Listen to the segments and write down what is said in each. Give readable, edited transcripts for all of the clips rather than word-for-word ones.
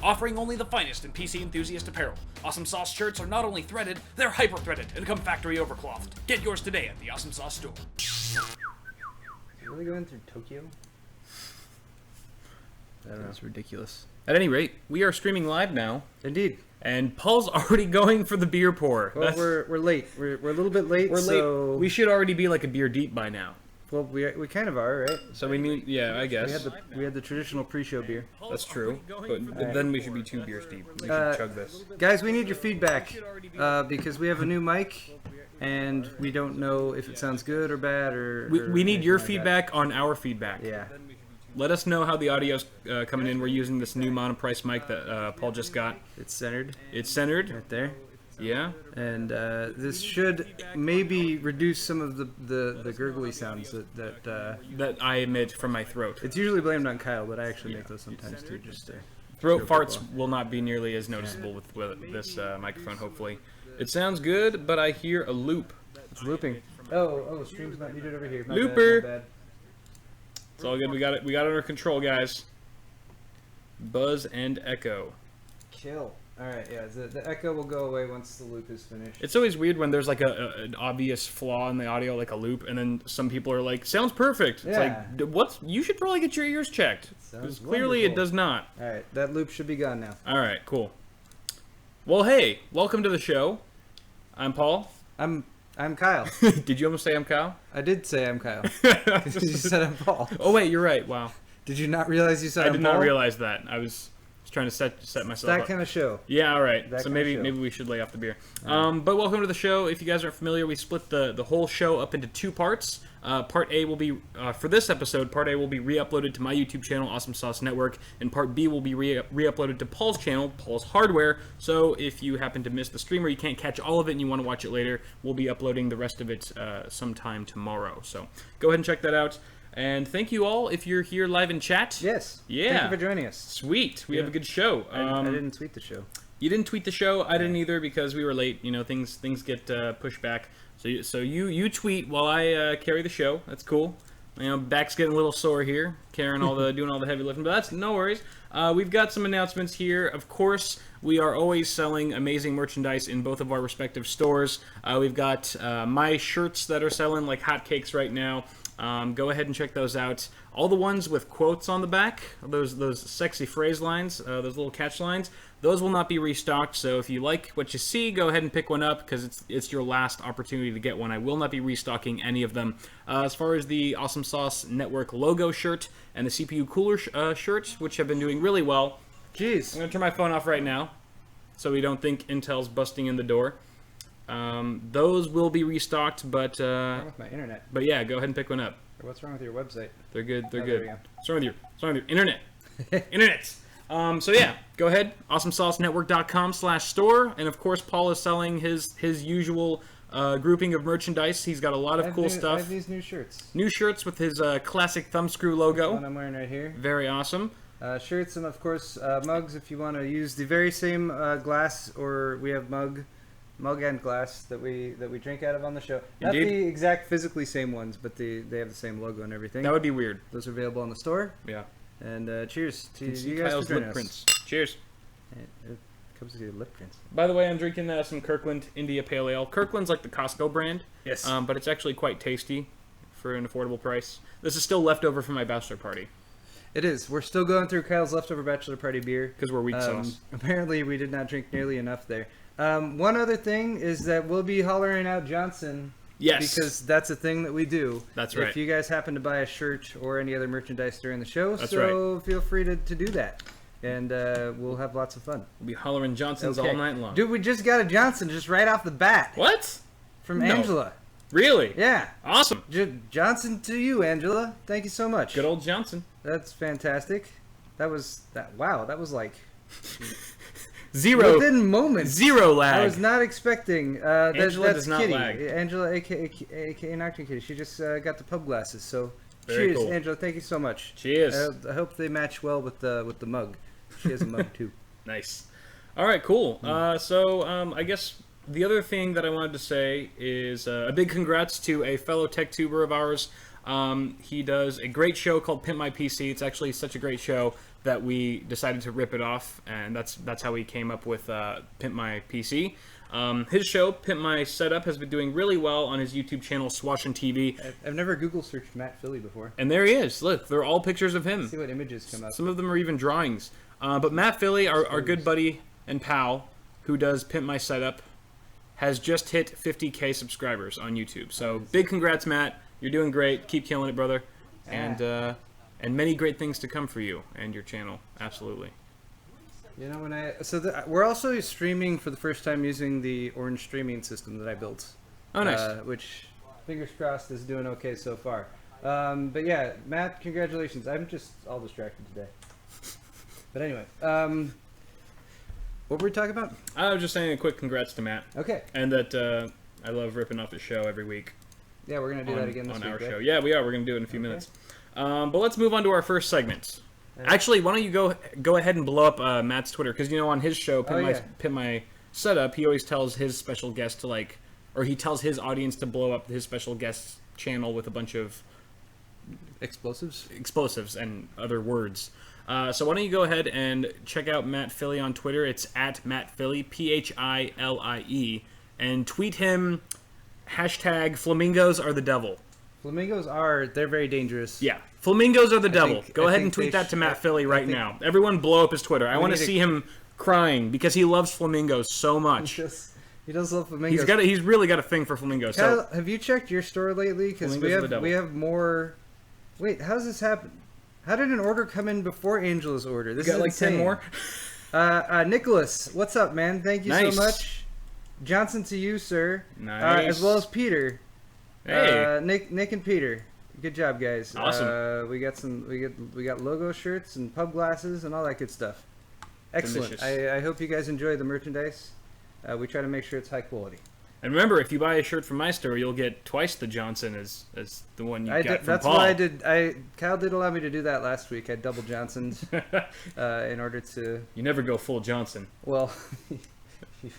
offering only the finest in PC enthusiast apparel. Awesome Sauce shirts are not only threaded, they're hyper-threaded and come factory overclocked. Get yours today at the Awesome Sauce store. Are we going through Tokyo? I don't know. That's ridiculous. At any rate, we are streaming live now. Indeed. And Paul's already going for the beer pour. Well, we're late. We're a little bit late. We're so... late. We should already be like a beer deep by now. Well, we kind of are, right? So we need, yeah, I guess. We had the traditional pre-show beer. That's true. But then we should be 2 beers deep. We should chug this. Guys, we need your feedback because we have a new mic, and we don't know if it sounds good or bad or. We need your like feedback on our feedback. Yeah. Let us know how the audio's coming in. We're using this new monoprice mic that Paul just got. It's centered. It's centered. Right there. Yeah. And this should maybe reduce some of the gurgly sounds that I emit from my throat. It's usually blamed on Kyle, but I actually make those sometimes too. Just throat farts will not be nearly as noticeable with this microphone. Hopefully, it sounds good, but I hear a loop. It's looping. Oh, stream's not needed over here. Looper. My bad. It's all good. We got it under control, guys. Buzz and echo. Kill. Alright, yeah, the echo will go away once the loop is finished. It's always weird when there's like an obvious flaw in the audio, like a loop, and then some people are like, sounds perfect. It's like, you should probably get your ears checked. Because clearly it does not. Alright, that loop should be gone now. Alright, cool. Well, hey, welcome to the show. I'm Paul. I'm Kyle. Did you almost say I'm Kyle? I did say I'm Kyle. Because you said I'm Paul. Oh, wait, you're right. Wow. Did you not realize you said I'm Paul? I did not realize that. I was trying to set myself that up. Kind of show. Yeah, all right. So maybe we should lay off the beer. But welcome to the show. If you guys aren't familiar, we split the whole show up into 2 parts. Part A will be, for this episode, Part A will be re-uploaded to my YouTube channel, Awesome Sauce Network, and Part B will be re-uploaded to Paul's channel, Paul's Hardware. So if you happen to miss the stream or you can't catch all of it and you want to watch it later, we'll be uploading the rest of it sometime tomorrow. So go ahead and check that out. And thank you all if you're here live in chat. Yes. Yeah. Thank you for joining us. Sweet. We have a good show. I didn't tweet the show. You didn't tweet the show. I didn't either because we were late. You know, things get pushed back. So you tweet while I carry the show. That's cool. You know, back's getting a little sore here, carrying doing all the heavy lifting, but that's no worries. We've got some announcements here. Of course, we are always selling amazing merchandise in both of our respective stores. We've got my shirts that are selling like hotcakes right now. Go ahead and check those out. All the ones with quotes on the back, those sexy phrase lines, those little catch lines, those will not be restocked. So if you like what you see, go ahead and pick one up because it's your last opportunity to get one. I will not be restocking any of them. As far as the Awesome Sauce Network logo shirt and the CPU Cooler shirt, which have been doing really well. Jeez. I'm going to turn my phone off right now so we don't think Intel's busting in the door. Those will be restocked, but what's wrong with my internet? But yeah, go ahead and pick one up. What's wrong with your website? They're good. They're There good. we go. What's wrong with your internet? Internet. So yeah, go ahead. AwesomeSauceNetwork.com/store, and of course, Paul is selling his usual grouping of merchandise. He's got a lot of cool stuff. I have these new shirts. New shirts with his classic thumbscrew logo. One I'm wearing right here. Very awesome. Shirts and of course mugs if you want to use the very same glass, or we have mug and glass that we drink out of on the show. Not Indeed. the exact physically same ones, but they have the same logo and everything. That would be weird. Those are available on the store. Yeah. And cheers to See you guys Kyle's for joining lip us. prints. Cheers. It comes with your lip prints. By the way, I'm drinking some Kirkland India Pale Ale. Kirkland's like the Costco brand. Yes. But it's actually quite tasty for an affordable price. This is still leftover from my bachelor party. It is. We're still going through Kyle's leftover bachelor party beer. Because we're weak sauce. Apparently, we did not drink nearly enough there. One other thing is that we'll be hollering out Johnson. Yes. Because that's a thing that we do. That's right. If you guys happen to buy a shirt or any other merchandise during the show, That's so feel free to do that. And we'll have lots of fun. We'll be hollering Johnsons all night long. Dude, we just got a Johnson just right off the bat. What? From No. Angela. Really? Yeah. Awesome. Johnson to you, Angela. Thank you so much. Good old Johnson. That's fantastic. Wow, that was like Zero. within moments. Zero lag. I was not expecting. Angela that's does not Kitty. lag. Angela, aka Nocturne Kitty. She just got the pub glasses. So Very cheers, cool. Angela. Thank you so much. Cheers. I hope they match well with the mug. She has a mug too. Nice. All right, cool. So I guess the other thing that I wanted to say is a big congrats to a fellow tech tuber of ours. He does a great show called Pimp My PC. It's actually such a great show that we decided to rip it off, and that's how we came up with Pimp My PC. His show, Pimp My Setup, has been doing really well on his YouTube channel, Swashin' TV. I've never Google searched Matt Philly before. And there he is. Look, they're all pictures of him. Let's see what images come up. Some of them are even drawings. But Matt Philly, our good buddy and pal, who does Pimp My Setup, has just hit 50K subscribers on YouTube. So big congrats, Matt. You're doing great. Keep killing it, brother. And many great things to come for you and your channel. Absolutely. You know, we're also streaming for the first time using the Orange streaming system that I built. Oh, nice. Which, fingers crossed, is doing okay so far. But yeah, Matt, congratulations. I'm just all distracted today. But anyway, what were we talking about? I was just saying a quick congrats to Matt. Okay. And that I love ripping off his show every week. Yeah, we're gonna do that again this on week, our right? show. Yeah, we are. We're gonna do it in a few minutes. But let's move on to our first segment. Actually, why don't you go ahead and blow up Matt's Twitter, because on his show, Pimp My Setup, he always tells his special guest to or he tells his audience to blow up his special guest's channel with a bunch of explosives and other words. So why don't you go ahead and check out Matt Philly on Twitter? It's at Matt Philly, PHILIE, and tweet him hashtag flamingos are the devil. Flamingos they're very dangerous. Yeah, flamingos are the devil. Go ahead and tweet that to Matt Philly right now. Everyone blow up his Twitter. I want to see him crying because he loves flamingos so much. He does love flamingos. He's really got a thing for flamingos. Kyle, have you checked your store lately? Because we have more. Wait, how's this happen? How did an order come in before Angela's order? This is like insane. 10 more. Nicholas, what's up, man? Thank you so much. Johnson to you, sir. Nice. As well as Peter. Hey. Nick and Peter. Good job, guys. Awesome. We got logo shirts and pub glasses and all that good stuff. Excellent. I hope you guys enjoy the merchandise. We try to make sure it's high quality. And remember, if you buy a shirt from my store, you'll get twice the Johnson as the one you got from that's Paul. what I did. Kyle did allow me to do that last week. I double Johnsoned in order to. You never go full Johnson. Well, you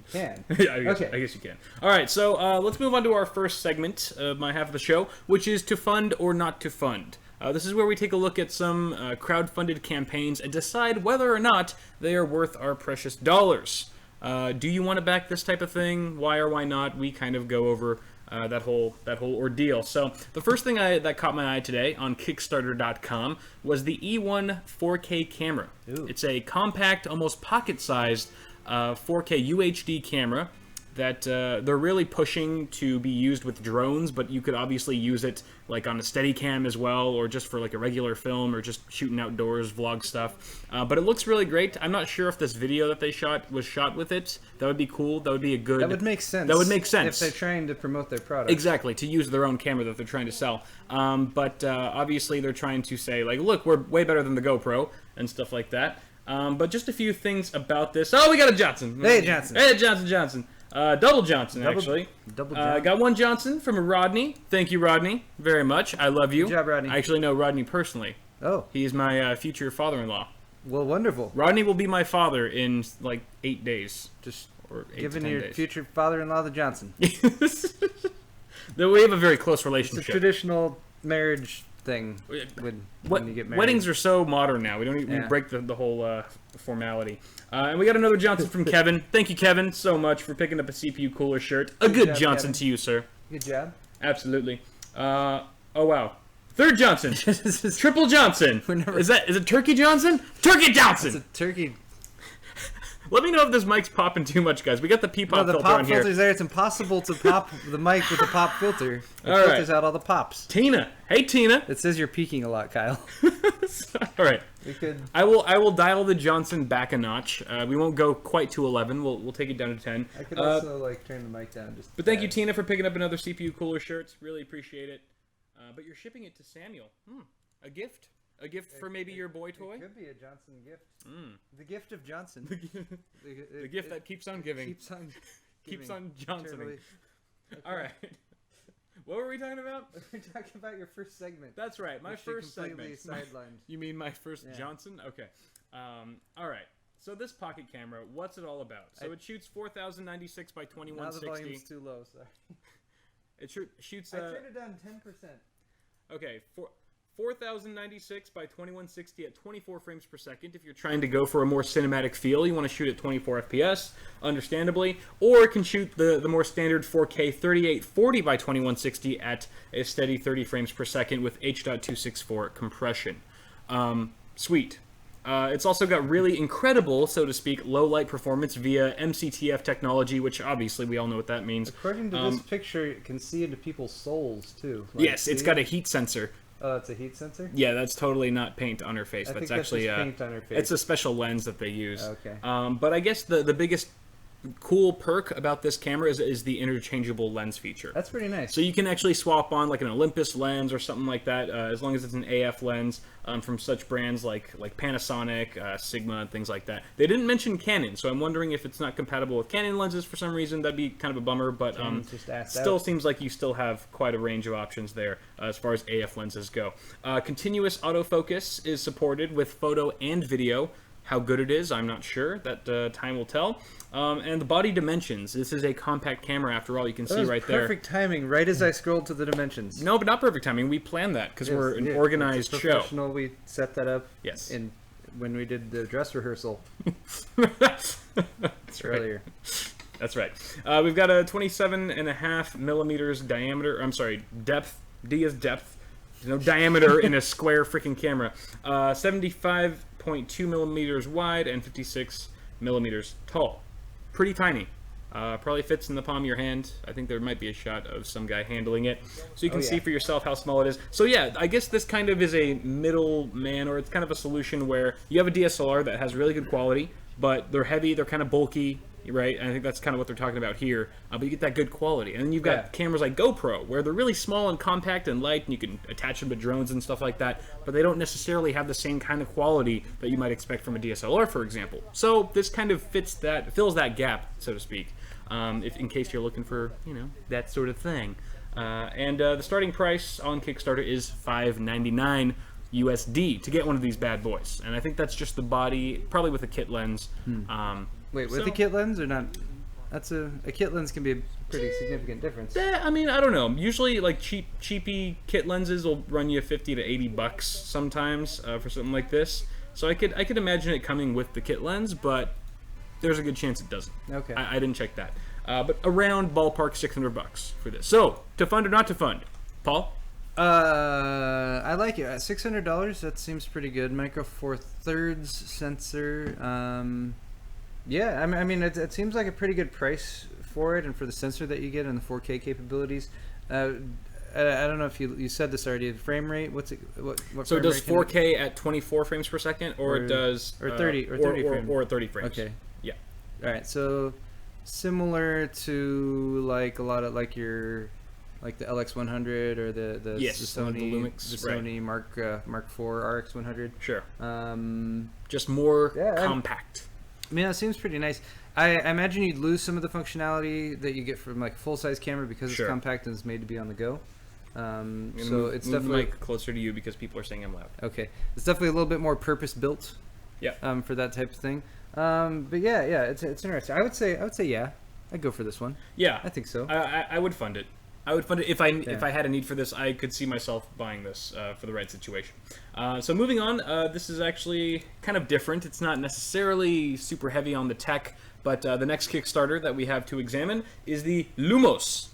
can. I guess you can. All right, so let's move on to our first segment of my half of the show, which is to fund or not to fund. This is where we take a look at some crowd-funded campaigns and decide whether or not they are worth our precious dollars. Do you want to back this type of thing? Why or why not? We kind of go over that whole ordeal. So the first thing that caught my eye today on Kickstarter.com was the E1 4K camera. Ooh. It's a compact, almost pocket-sized 4K UHD camera that they're really pushing to be used with drones, but you could obviously use it like on a Steadicam as well, or just for like a regular film, or just shooting outdoors, vlog stuff. But it looks really great. I'm not sure if this video that they shot was shot with it. That would be cool. That would be a good... That would make sense. That would make sense. If they're trying to promote their product. Exactly, to use their own camera that they're trying to sell. But obviously they're trying to say, like, look, we're way better than the GoPro, and stuff like that. But just a few things about this. Oh, we got a Johnson. Hey, Johnson. Hey, Johnson. Double Johnson, actually. Double Johnson. Got one Johnson from a Rodney. Thank you, Rodney, very much. I love you. Good job, Rodney. I actually know Rodney personally. Oh. He's my future father-in-law. Well, wonderful. Rodney will be my father in, like, 8 days. Or 8 giving your future father-in-law the Johnson. We have a very close relationship. It's a traditional marriage thing when you get married. Weddings are so modern now. We don't even break the whole formality. And we got another Johnson from Kevin. Thank you, Kevin, so much for picking up a CPU cooler shirt. Good job, Johnson, Kevin. To you, sir. Good job. Absolutely. Oh wow. Third Johnson. Triple Johnson. Is it Turkey Johnson? Turkey Johnson. It's a turkey. Let me know if this mic's popping too much, guys. We got the pop filter on here. The pop filter's there. It's impossible to pop the mic with the pop filter. It filters out all the pops. Tina. Hey, Tina. It says you're peaking a lot, Kyle. All right. We could. I will dial the Johnson back a notch. We won't go quite to 11. We'll take it down to 10. I could also like turn the mic down just. But thank you, Tina, for picking up another CPU cooler shirts. Really appreciate it. But you're shipping it to Samuel. A gift. A gift for maybe your boy toy? It could be a Johnson gift. The gift of Johnson. The gift that keeps on giving. Keeps on Johnsoning. Okay. All right. What were we talking about? We're talking about your first segment. That's right. My first segment. Sidelined. You mean my first Johnson? Okay. All right. So this pocket camera, what's it all about? So it shoots 4096 by 2160. Now the volume's too low, sorry. It shoots... I turned it down 10%. Okay, 4096 by 2160 at 24 frames per second. If you're trying to go for a more cinematic feel, you want to shoot at 24 FPS, understandably. Or it can shoot the more standard 4K 3840 by 2160 at a steady 30 frames per second with H.264 compression. Sweet. It's also got really incredible, so to speak, low light performance via MCTF technology, which obviously we all know what that means. According to this picture, it can see into people's souls, too. Like, yes, it's got a heat sensor. Oh, it's a heat sensor? Yeah, that's totally not paint on her face. I That's think actually that's paint on her face. It's a special lens that they use. Okay. But I guess the biggest cool perk about this camera is the interchangeable lens feature. That's pretty nice. So you can actually swap on like an Olympus lens or something like that, as long as it's an AF lens from such brands like Panasonic, Sigma, and things like that. They didn't mention Canon, so I'm wondering if it's not compatible with Canon lenses for some reason. That'd be kind of a bummer, but still seems like you still have quite a range of options there as far as AF lenses go. Continuous autofocus is supported with photo and video. How good it is, I'm not sure. That time will tell. And the body dimensions. This is a compact camera, after all. You can see right there. Perfect timing, right as I scrolled to the dimensions. No, but not perfect timing. We planned that because we're an organized show. Professional. We set that up. Yes. When we did the dress rehearsal. That's earlier. Right. That's right. We've got a 27.5 millimeters diameter. I'm sorry, depth. D is depth. There's no diameter in a square freaking camera. 75.2 millimeters wide and 56 millimeters tall. Pretty tiny. Probably fits in the palm of your hand. I think there might be a shot of some guy handling it, so you can see for yourself how small it is. So yeah, I guess this kind of is a middleman, or it's kind of a solution where you have a DSLR that has really good quality, but they're heavy, they're kind of bulky, right? And I think that's kind of what they're talking about here. But you get that good quality. And then you've got cameras like GoPro, where they're really small and compact and light, and you can attach them to drones and stuff like that, but they don't necessarily have the same kind of quality that you might expect from a DSLR, for example. So this kind of fills that gap, so to speak, in case you're looking for, that sort of thing. And the starting price on Kickstarter is $5.99 USD to get one of these bad boys. And I think that's just the body, probably with a kit lens. Wait, with a kit lens or not? That's a kit lens can be a pretty significant difference. I mean, I don't know. Usually, like cheapy kit lenses will run you $50 to $80 sometimes for something like this. So I could imagine it coming with the kit lens, but there's a good chance it doesn't. Okay. I didn't check that, but around ballpark $600 for this. So to fund or not to fund, Paul? I like it. $600. That seems pretty good. Micro Four Thirds sensor. Yeah, I mean, it seems like a pretty good price for it and for the sensor that you get and the 4K capabilities. I don't know if you said this already. The frame rate, what's it? What so it does 4K at 24 frames per second, or it does 30 frames, or 30 frames. Okay. Yeah. All right. So similar to like a lot of like the LX100 or the Sony the Lumix, Sony Mark IV RX100. Sure. Just more compact. I mean, that seems pretty nice. I imagine you'd lose some of the functionality that you get from like a full-size camera because it's compact and it's made to be on the go. So it's definitely mic closer to you because people are saying I'm loud. Okay, it's definitely a little bit more purpose-built. Yeah. For that type of thing. But yeah, it's interesting. I would say yeah, I'd go for this one. Yeah, I think so. I would fund it. I would fund it if I had a need for this. I could see myself buying this for the right situation. So moving on, this is actually kind of different. It's not necessarily super heavy on the tech, but the next Kickstarter that we have to examine is the Lumos,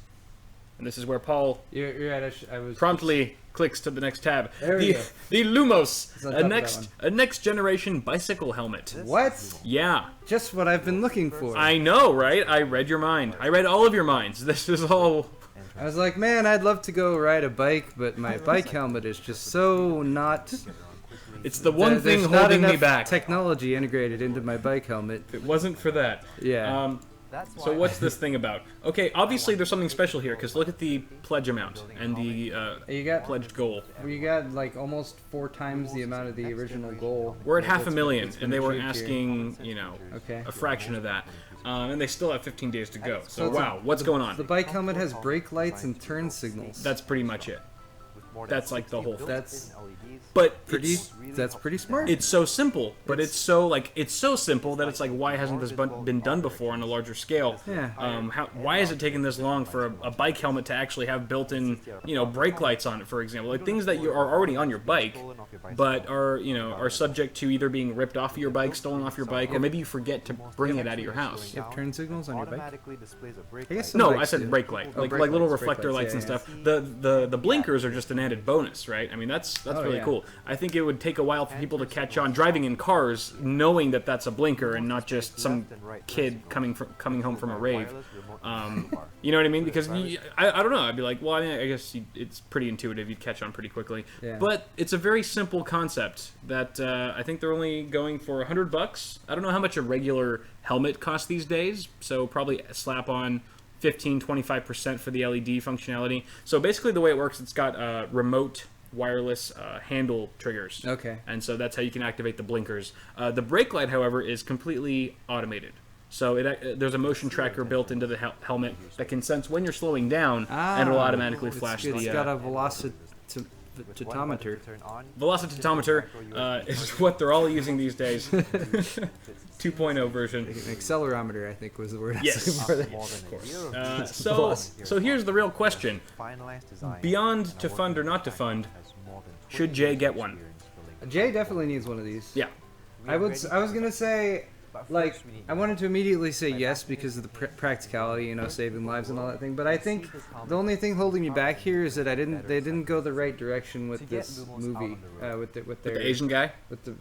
and this is where Paul I was promptly clicks to the next tab. There we go. The Lumos, a next generation bicycle helmet. What? Yeah. Just what I've been looking for. I know, right? I read your mind. I read all of your minds. This is all. I was like, man, I'd love to go ride a bike, but my bike helmet is just so not... It's the one thing holding me back. Technology integrated into my bike helmet. If it wasn't for that. Yeah. So what's this thing about? Okay, obviously there's something special here, because look at the pledge amount and the pledged goal. You got like almost 4 times the amount of the original goal. We're at $500,000, and they were asking, a fraction of that. And they still have 15 days to go. So wow, what's going on? The bike helmet has brake lights and turn signals. That's pretty much it. That's like the whole thing. That's That's pretty smart. It's so simple, but it's so simple that it's like, why hasn't this been done before on a larger scale? Yeah. Why is it taking this long for a bike helmet to actually have built-in, brake lights on it, for example? Like things that you are already on your bike, but are subject to either being ripped off of your bike, stolen off your bike, or maybe you forget to bring it out of your house. You have turn signals on your bike? I guess No, I said brake light, like little reflector lights and yeah. stuff. The blinkers are just an added bonus, right? I mean, that's really cool. I think it would take a while for people to catch on driving in cars, knowing that that's a blinker and not just some kid coming home from a rave. You know what I mean? Because I don't know. I'd be like, well, I guess it's pretty intuitive. You'd catch on pretty quickly. Yeah. But it's a very simple concept that I think they're only going for $100. I don't know how much a regular helmet costs these days, so probably slap on 15-25% for the LED functionality. So basically the way it works, it's got remote wireless handle triggers. Okay. And so that's how you can activate the blinkers. The brake light, however, is completely automated. So there's a motion tracker built into the helmet that can sense when you're slowing down, and it'll automatically flash It's got a velocitometer. Velocitometer is what they're all using these days. 2.0 version. An accelerometer, I think, was the word. Yes, of course. So here's the real question: beyond to fund or not to fund, should Jay get one? Jay definitely needs one of these. Yeah. I was gonna say, like, I wanted to immediately say yes because of the practicality, saving lives and all that thing. But I think the only thing holding me back here is that they didn't go the right direction with this movie, with The Asian guy.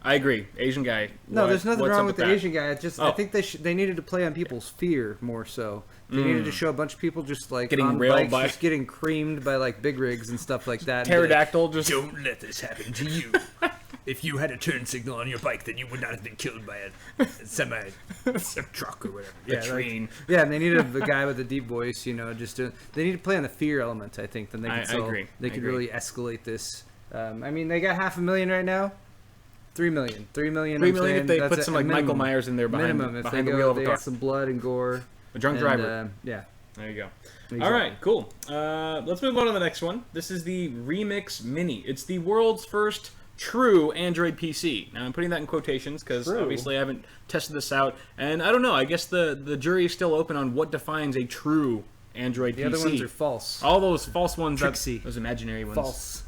I agree, Asian guy. No, there's nothing wrong with the that? Asian guy. I think they needed to play on people's fear more so. They needed to show a bunch of people just like getting on railed bikes, just getting creamed by like big rigs and stuff like that. Pterodactyl, just Don't let this happen to you. If you had a turn signal on your bike, then you would not have been killed by a truck or whatever. Yeah, a train. And they needed the guy with the deep voice, they need to play on the fear element, I think. Then they could agree. They could really escalate this. I mean, they got $500,000 right now. 3 million. 3 million. 3 million if they put some like Michael Myers in there behind the wheel of a they car. got some blood and gore. A drunk driver. Yeah. There you go. Exactly. All right, cool. Let's move on to the next one. This is the Remix Mini. It's the world's first true Android PC. Now I'm putting that in quotations because obviously I haven't tested this out, and I don't know. I guess the jury is still open on what defines a true Android PC. The other ones are false. All those false ones, Tricksy. those imaginary ones. False.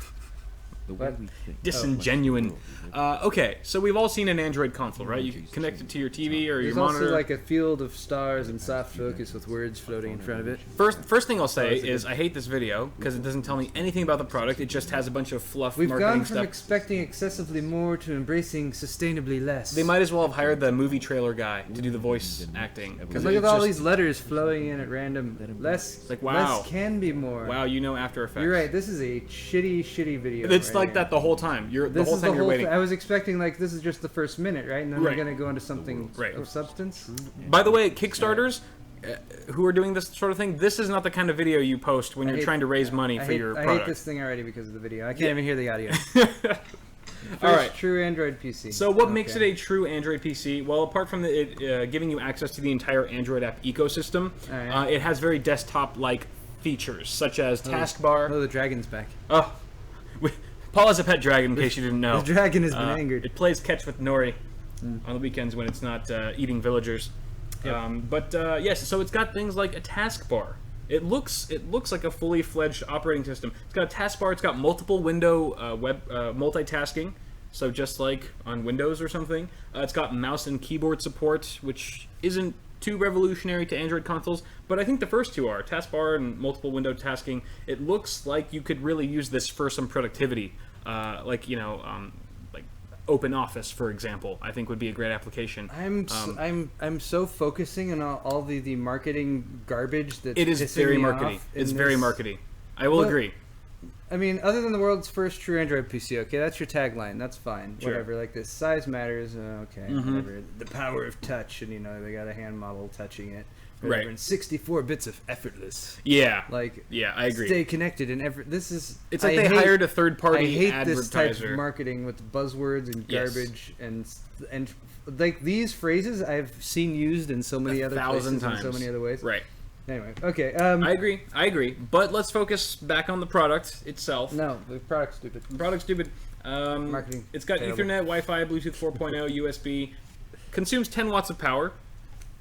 Disingenuine. Okay, so we've all seen an Android console, right? You can connect it to your TV or your monitor. There's also like a field of stars and soft focus with words floating in front of it. First thing I'll say is I hate this video because it doesn't tell me anything about the product. It just has a bunch of fluff marketing We've gone stuff. from expecting excessively more to embracing sustainably less. They might as well have hired the movie trailer guy to do the voice acting. Because look at all these letters flowing in at random. Less, like, wow. Less can be more. Wow, After Effects. You're right. This is a shitty video. It's like that the whole time. The whole time you're waiting. I was expecting this is just the first minute, right? And then they're gonna go into something of substance. By the way, Kickstarters who are doing this sort of thing, this is not the kind of video you post when you're trying to raise money for your product. I hate this thing already because of the video. I can't even hear the audio. All right. True Android PC. So what makes it a true Android PC? Well, apart from it giving you access to the entire Android app ecosystem, it has very desktop-like features, such as taskbar. Oh, the dragon's back. Oh, Paul has a pet dragon, in case you didn't know. The dragon has been angered. It plays catch with Nori on the weekends when it's not eating villagers. Yep. Yes, so it's got things like a taskbar. It looks like a fully fledged operating system. It's got a taskbar. It's got multiple window web multitasking. So just like on Windows or something. It's got mouse and keyboard support, which isn't too revolutionary to Android consoles, but I think the first two are taskbar and multiple window tasking. It looks like you could really use this for some productivity, like Open Office, for example. I think would be a great application. I'm so focusing on all the marketing garbage that it is very markety. It's very markety. I will agree. I mean, other than the world's first true Android PC, okay, that's your tagline. That's fine. Sure. Whatever. Like this, size matters. Okay, whatever. The power of touch, and they got a hand model touching it. Whatever. Right. And 64 bits of effortless. Yeah. Yeah, I agree. Stay connected and this is. It's like they hired a third-party advertiser. I hate this type of marketing with buzzwords and garbage and like these phrases I've seen used in so many other places and so many other ways. Right. Anyway, okay. I agree. But let's focus back on the product itself. No, the product's stupid. Marketing. It's got terrible. Ethernet, Wi-Fi, Bluetooth 4.0, USB. Consumes 10 watts of power.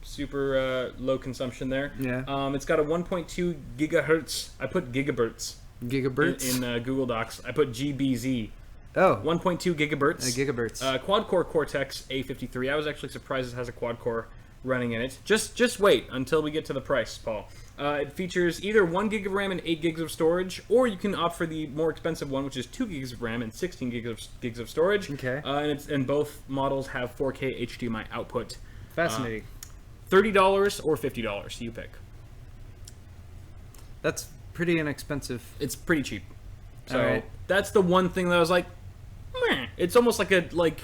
Super low consumption there. Yeah. It's got a 1.2 gigahertz. I put gigahertz. Gigahertz? In Google Docs. I put GBZ. Oh. 1.2 gigahertz. Gigahertz. Quad-core Cortex A53. I was actually surprised it has a quad-core running in it. Just wait until we get to the price, Paul. It features either 1 gig of RAM and 8 gigs of storage, or you can opt for the more expensive one, which is 2 gigs of RAM and 16 gigs of storage. Okay. And both models have 4K HDMI output. Fascinating. $30 or $50, you pick. That's pretty inexpensive. It's pretty cheap. So Alright. that's the one thing that I was like, meh. It's almost like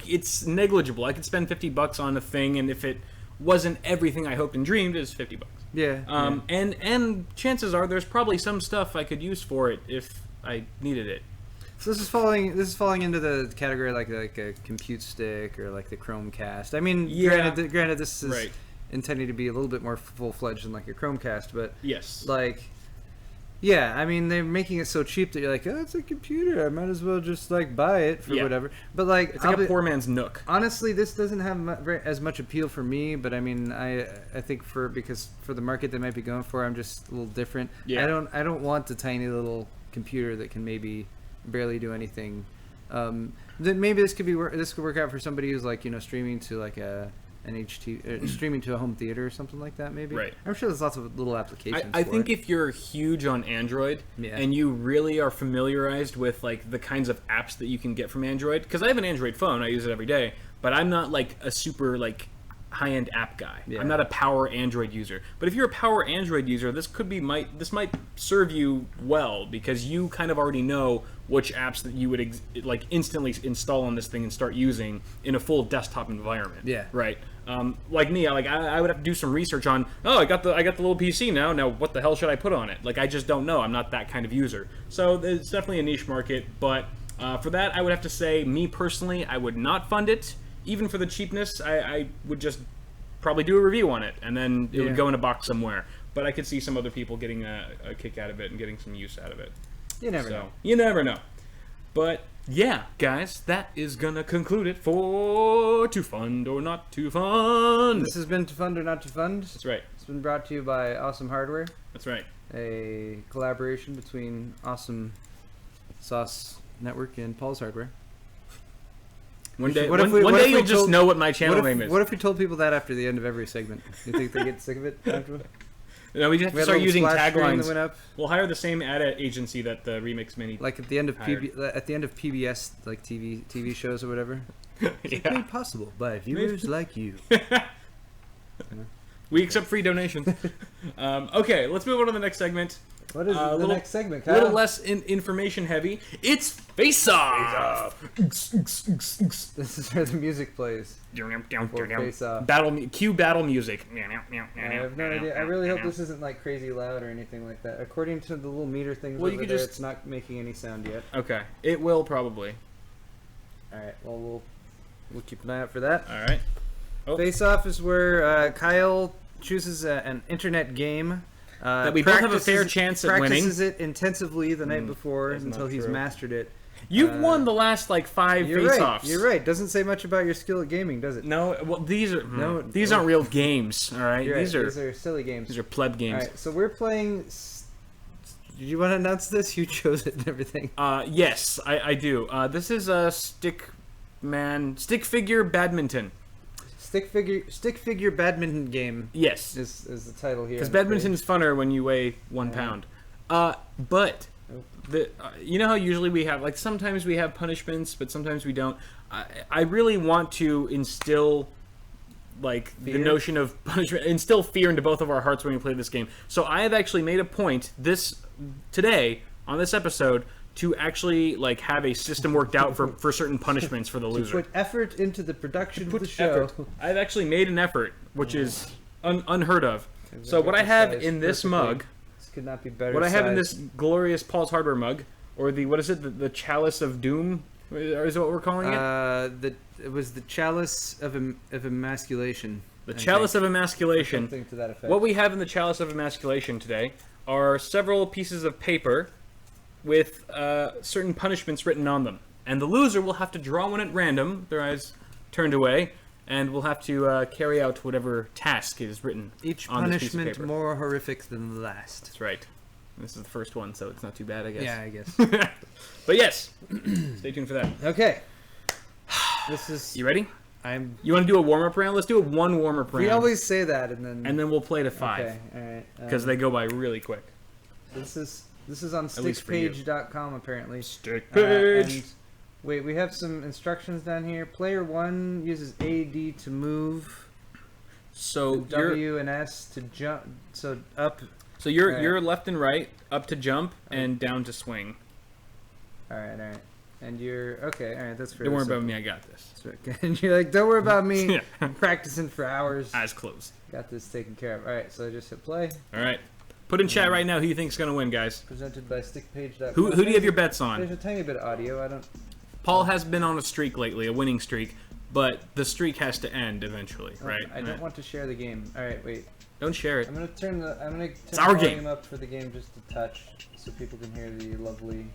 it's negligible. I could spend $50 on a thing, and if it wasn't everything I hoped and dreamed, it's $50. Yeah. And chances are there's probably some stuff I could use for it if I needed it. So this is falling into the category like a compute stick or like the Chromecast. I mean, Yeah. granted, this is Right. intended to be a little bit more full-fledged than like a Chromecast, but Yes. like, yeah, I mean, they're making it so cheap that you're like, oh, it's a computer. I might as well just like buy it for whatever. But like, It's like a poor man's Nook. Honestly, this doesn't have as much appeal for me. But I mean, I think because for the market they might be going for, I'm just a little different. Yeah. I don't want the tiny little computer that can maybe barely do anything. Then maybe this could work out for somebody who's like, streaming to like streaming to a home theater or something like that. Maybe. Right. I'm sure there's lots of little applications. I think if you're huge on Android and you really are familiarized with like the kinds of apps that you can get from Android, because I have an Android phone, I use it every day, but I'm not like a super like high-end app guy. Yeah. I'm not a power Android user. But if you're a power Android user, this might serve you well, because you kind of already know which apps that you would like instantly install on this thing and start using in a full desktop environment. Yeah. Right. Like me, I would have to do some research on. Oh, I got the little PC now. Now, what the hell should I put on it? Like, I just don't know. I'm not that kind of user. So it's definitely a niche market. But for that, I would have to say, me personally, I would not fund it. Even for the cheapness, I would just probably do a review on it, and then it would go in a box somewhere. But I could see some other people getting a kick out of it and getting some use out of it. You never know. You never know. But yeah, guys, that is gonna conclude it for To Fund or Not To Fund. This has been To Fund or Not To Fund. That's right. It's been brought to you by Awesome Hardware. That's right. A collaboration between Awesome Sauce Network and Paul's Hardware. One day you'll just know what my channel name is. What if we told people that after the end of every segment? You think they get sick of it afterward? No, we just have to start using taglines. That went up. We'll hire the same ad agency that the Remix Mini. Like at the end of PBS, like TV shows or whatever. It's made possible by viewers like you. We accept free donations. Okay, let's move on to the next segment. What is the next segment, Kyle? A little less information heavy. It's Face Off. This is where the music plays. Face Off. Cue battle music. I have no idea. I really hope this isn't like crazy loud or anything like that. According to the little meter things over there, it's not making any sound yet. Okay, it will probably. All right. Well, we'll keep an eye out for that. All right. Oh. Face Off is where Kyle chooses an internet game. That we both have a fair chance at winning. Practices it intensively the night before until he's mastered it. You've won the last like 5 face-offs. You're right. Doesn't say much about your skill at gaming, does it? No. Well, these aren't real games. All right. Right. These are silly games. These are pleb games. All right. So we're playing. Did you want to announce this? You chose it and everything. Yes, I do. This is a stick figure badminton. Stick figure badminton game. Yes, is the title here. Because badminton is funner when you weigh 1 pound. But you know how usually we have sometimes we have punishments, but sometimes we don't. I really want to instill fear? The notion of punishment, instill fear into both of our hearts when we play this game. So I have actually made a point today on this episode to actually have a system worked out for certain punishments for the loser. To put effort into the production of the show. I've actually made an effort, which is unheard of. So what I have in this mug, this could not be better. What I have in this glorious Paul's Hardware mug, or the Chalice of Doom, is what we're calling it? It was the Chalice of Emasculation. The Chalice of Emasculation. Something to that effect. What we have in the Chalice of Emasculation today are several pieces of paper with certain punishments written on them. And the loser will have to draw one at random, their eyes turned away, and will have to carry out whatever task is written Each on this piece of punishment paper. more horrific than the last. That's right. This is the first one, so it's not too bad, I guess. Yeah, I guess. But yes, stay tuned for that. Okay. This is... You ready? I'm... You want to do a warm-up round? Let's do a one warm-up round. We always say that, and then... And then we'll play to 5. Okay, alright. Because they go by really quick. This is on least for you. stickpage.com, apparently. Stickpage! And wait, we have some instructions down here. Player 1 uses AD to move. So W and S to jump. So up. So you're left and right, up to jump, and down to swing. Alright. And you're... Okay, alright, that's fair. Don't worry about me, I got this. And you're like, don't worry about me. Yeah. I'm practicing for hours. Eyes closed. Got this taken care of. Alright, so I just hit play. Alright. Put in chat right now who you think's going to win, guys. Presented by stickpage.com. Who do you have your bets on? There's a tiny bit of audio. I don't... Paul has been on a streak lately, a winning streak, but the streak has to end eventually, right? I don't want to share the game. Alright, wait. Don't share it. I'm gonna turn the our volume game. up for the game just a touch, so people can hear the lovely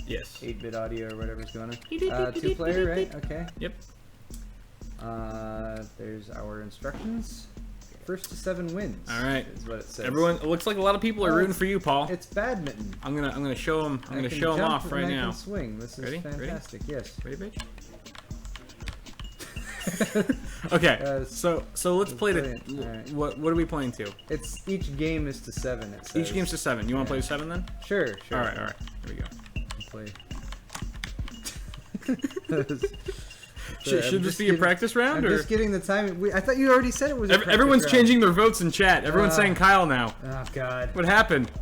Yes. 8-bit audio or whatever's going on. 2-player, right? Okay. Yep. There's our instructions. First to 7 wins. All right. Is what it says. Everyone, it looks like a lot of people are rooting for you, Paul. It's badminton. I'm gonna show them. I'm gonna show them off right now. I can swing. This is Ready? fantastic. Yes. Ready, bitch? Okay. So let's play to. Right. What are we playing to? It's each game is to 7. It says. Each game's to 7. You want to play to 7 then? Sure. All right. Here we go. Play. Should this be a practice round? I'm or? just getting the time. I thought you already said it was. Everyone's changing their votes in chat. Everyone's saying Kyle now. Oh God. What happened?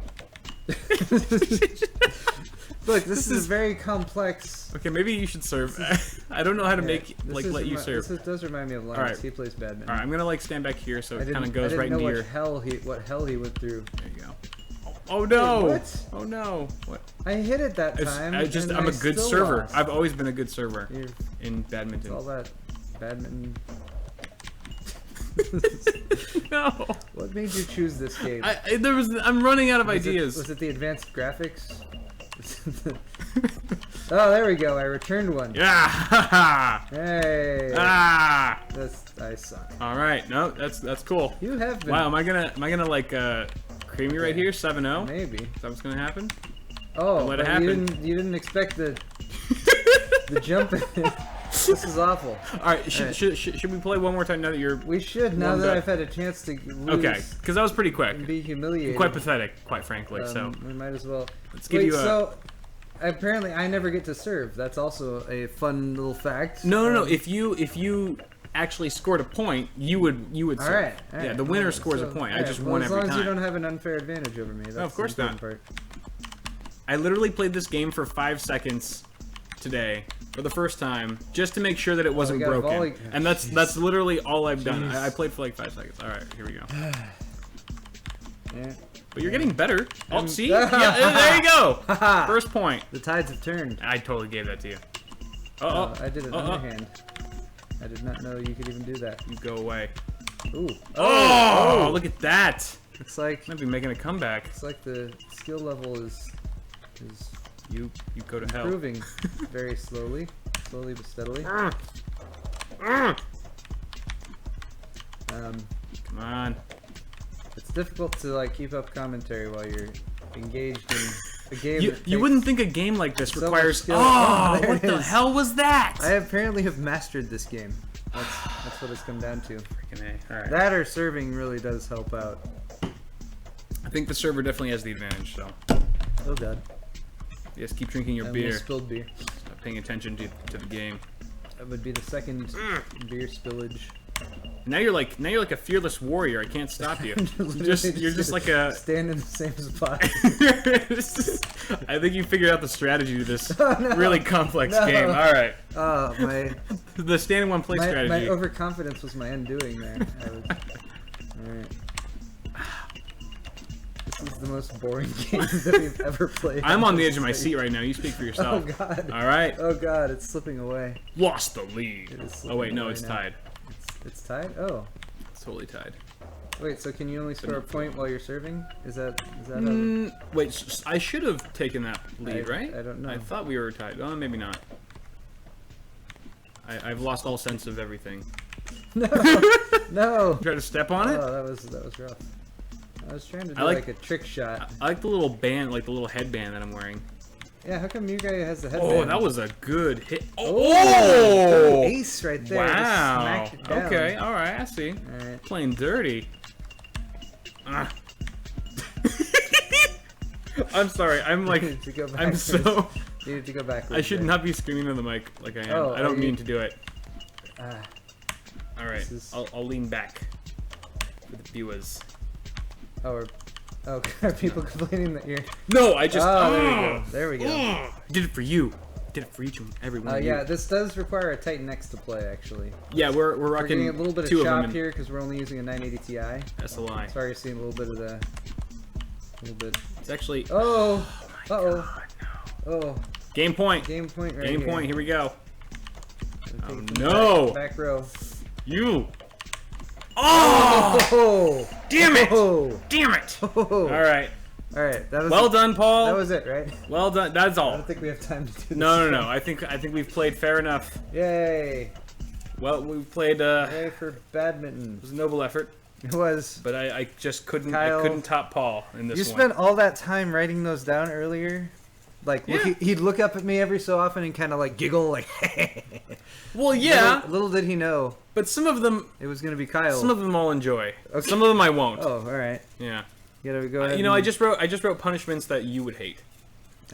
Look, this is very complex. Okay, maybe you should serve. I don't know how to make let you serve. This does remind me of Lawrence. Right. He plays badminton. All right, I'm gonna stand back here so it kind of goes right into your. What hell he went through. There you go. Oh no! Wait, what? Oh no! What? I hit it that time. I'm a good server. Lost. I've always been a good server in It's badminton. all that badminton. No. What made you choose this game? I'm running out of ideas. Was it the advanced graphics? Oh, there we go. I returned one. Yeah. Hey. Ah. I suck. All right. No, that's cool. You have been. Wow. Am I gonna like cream you right here? 7-0. Maybe. Is that what's gonna happen? Oh, let it but happen. you didn't expect the jump. This is awful. All right. Should we play one more time now that you're? We should now that I've had a chance to lose. Okay, because that was pretty quick. And be humiliated. Quite pathetic, quite frankly. So we might as well. let's give you a. So apparently, I never get to serve. That's also a fun little fact. No. If you actually scored a point, you would serve. All right. Yeah, the winner scores a point. I just won every time. As long as you don't have an unfair advantage over me. That's of course the not. important part. I literally played this game for 5 seconds today for the first time just to make sure that it wasn't broken. And that's literally all I've done. I played for like 5 seconds. All right, here we go. Yeah. But you're getting better. Oh, see? Yeah, there you go. First point. The tides have turned. I totally gave that to you. I did an underhand. I did not know you could even do that. You go away. Ooh. Oh, look at that. It's like Might be making a comeback. It's like the skill level is You go to hell. improving very slowly but steadily. Come on. It's difficult to like keep up commentary while you're engaged in a game. You wouldn't think a game like this so requires. skill. Oh, There what it the is. hell was that? I apparently have mastered this game. That's what it's come down to. Freaking A. All right. That or serving really does help out. I think the server definitely has the advantage, so. Oh god. Yes, keep drinking your And beer. spilled beer. Stop paying attention to the game. That would be the second beer spillage. Now you're like a fearless warrior. I can't stop you. You're just like a. Stand in the same spot. I think you figured out the strategy to this Oh, no. really complex No. game. All right. Oh my! The stand in one place My strategy. overconfidence was my undoing there. Alright. This is the most boring game that we've ever played. I'm on the edge of my seat right now. You speak for Oh yourself. god. All right. Oh god, it's slipping away. Lost the lead. It is Oh wait, slipping no, away it's now. tied. It's tied? Oh. totally tied. Wait, so can you only score a point while you're serving? Is that Wait, I should have taken that lead, right? I don't know. I thought we were tied. Oh, maybe not. I've lost all sense of everything. No, no. Try to step on it? Oh, that was rough. I was trying to do like a trick shot. I like the little band, like the little headband that I'm wearing. Yeah, how come you guy has the headband? Oh, that was a good hit. Oh! Ace right there. Wow. Just smacked it down. Okay, alright, I see. Alright. Playing dirty. I'm sorry, I'm like, You need to go I'm so... You need to go back. I should not be screaming on the mic like I am. Oh, I don't mean to do it. Alright, I'll lean back for the viewers. Oh, are people complaining that you're... No, I just... Oh, there we go. Did it for you. Did it for each and every one of you. Yeah, this does require a Titan X to play, actually. Yeah, we're rocking We're getting a little bit of two chop them here because we're only using a 980 Ti. SLI. Sorry, you're seeing a little bit of the... It's actually... Oh! my God, no. Oh. Game point. Game point right Game here. point, here we go. Oh, Back, no! back row. You! Oh! Oh! Damn it! Oh! Damn it! Oh! Alright. Alright, that was Well done, Paul. That was it, right? Well done. That's I all. don't think we have time to do this. No. I think we've played fair enough. Yay! Well, we've played. Yay for badminton. It was a noble effort. It was. But I just couldn't. Kyle, I couldn't top Paul in this one. You spent all that time writing those down earlier. Like, yeah. he'd look up at me every so often and kind of like giggle, like. Well, yeah. Little did he know. But some of them. It was gonna be Kyle. Some of them I'll enjoy. Okay. Some of them I won't. Oh, all right. Yeah. You gotta go ahead. You know, I just wrote punishments that you would hate.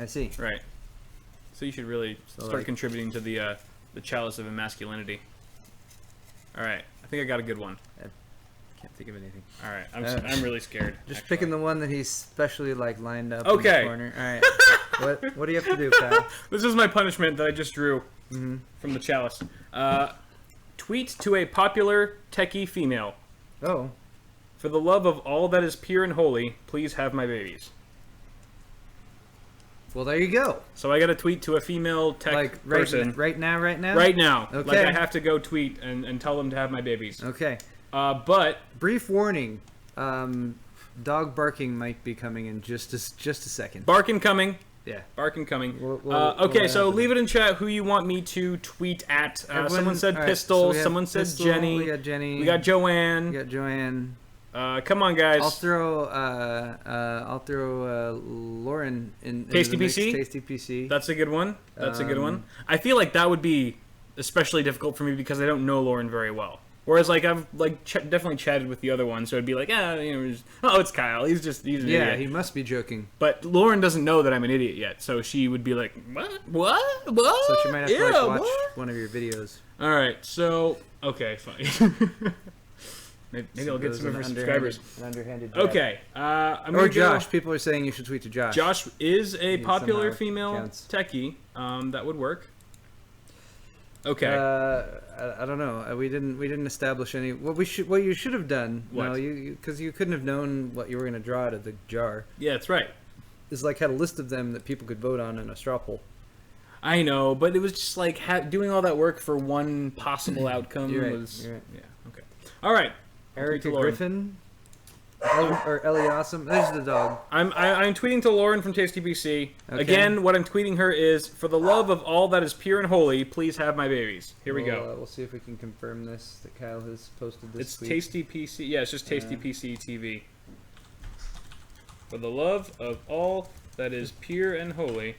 I see. Right. So you should really start like, contributing to the chalice of emasculinity. All right. I think I got a good one. Can't think of anything. All right. I'm really scared. Just actually. picking the one that he's specially like lined up Okay. in the corner. All right. What do you have to do, Kyle? This is my punishment that I just drew from the chalice. Tweet to a popular techie female. Oh. For the love of all that is pure and holy, please have my babies. Well, there you go. So I got to tweet to a female tech person. Right now? Right now. Okay. Like I have to go tweet and tell them to have my babies. Okay. But brief warning. Dog barking might be coming in just a second. Barking coming. Yeah. Barking coming. We'll so leave it in chat who you want me to tweet at. Someone said right, Pistol. so Someone said Pistol, Jenny. We got Jenny. We got Joanne. We got Joanne. Come on, guys. I'll throw Lauren in Tasty the mix. PC? Tasty PC. That's a good one. That's a good one. I feel like that would be especially difficult for me because I don't know Lauren very well. Whereas, like, I've definitely chatted with the other one, so it'd be like, it's Kyle. He's an idiot. He must be joking. But Lauren doesn't know that I'm an idiot yet, so she would be like, what? So she might have to watch one of your videos. All right, so okay, fine. Maybe I'll get some of her subscribers. Underhanded jab. Okay, or Josh. People are saying you should tweet to Josh. Josh is a popular female counts. techie. That would work. Okay. I don't know. We didn't establish any. What you should have done. What? No, because you couldn't have known what you were going to draw out of the jar. Yeah, that's right. Is like had a list of them that people could vote on in a straw poll. I know, but it was just like doing all that work for one possible outcome You're right, was. you're right. Yeah. Okay. All right. Erica Griffin. Or Ellie Awesome. There's the dog. I'm tweeting to Lauren from Tasty PC. Okay. Again, what I'm tweeting her is, for the love of all that is pure and holy, please have my babies. Here we go. We'll see if we can confirm this, that Kyle has posted this It's tweet. Tasty PC. Yeah, it's just Tasty PC TV. For the love of all that is pure and holy,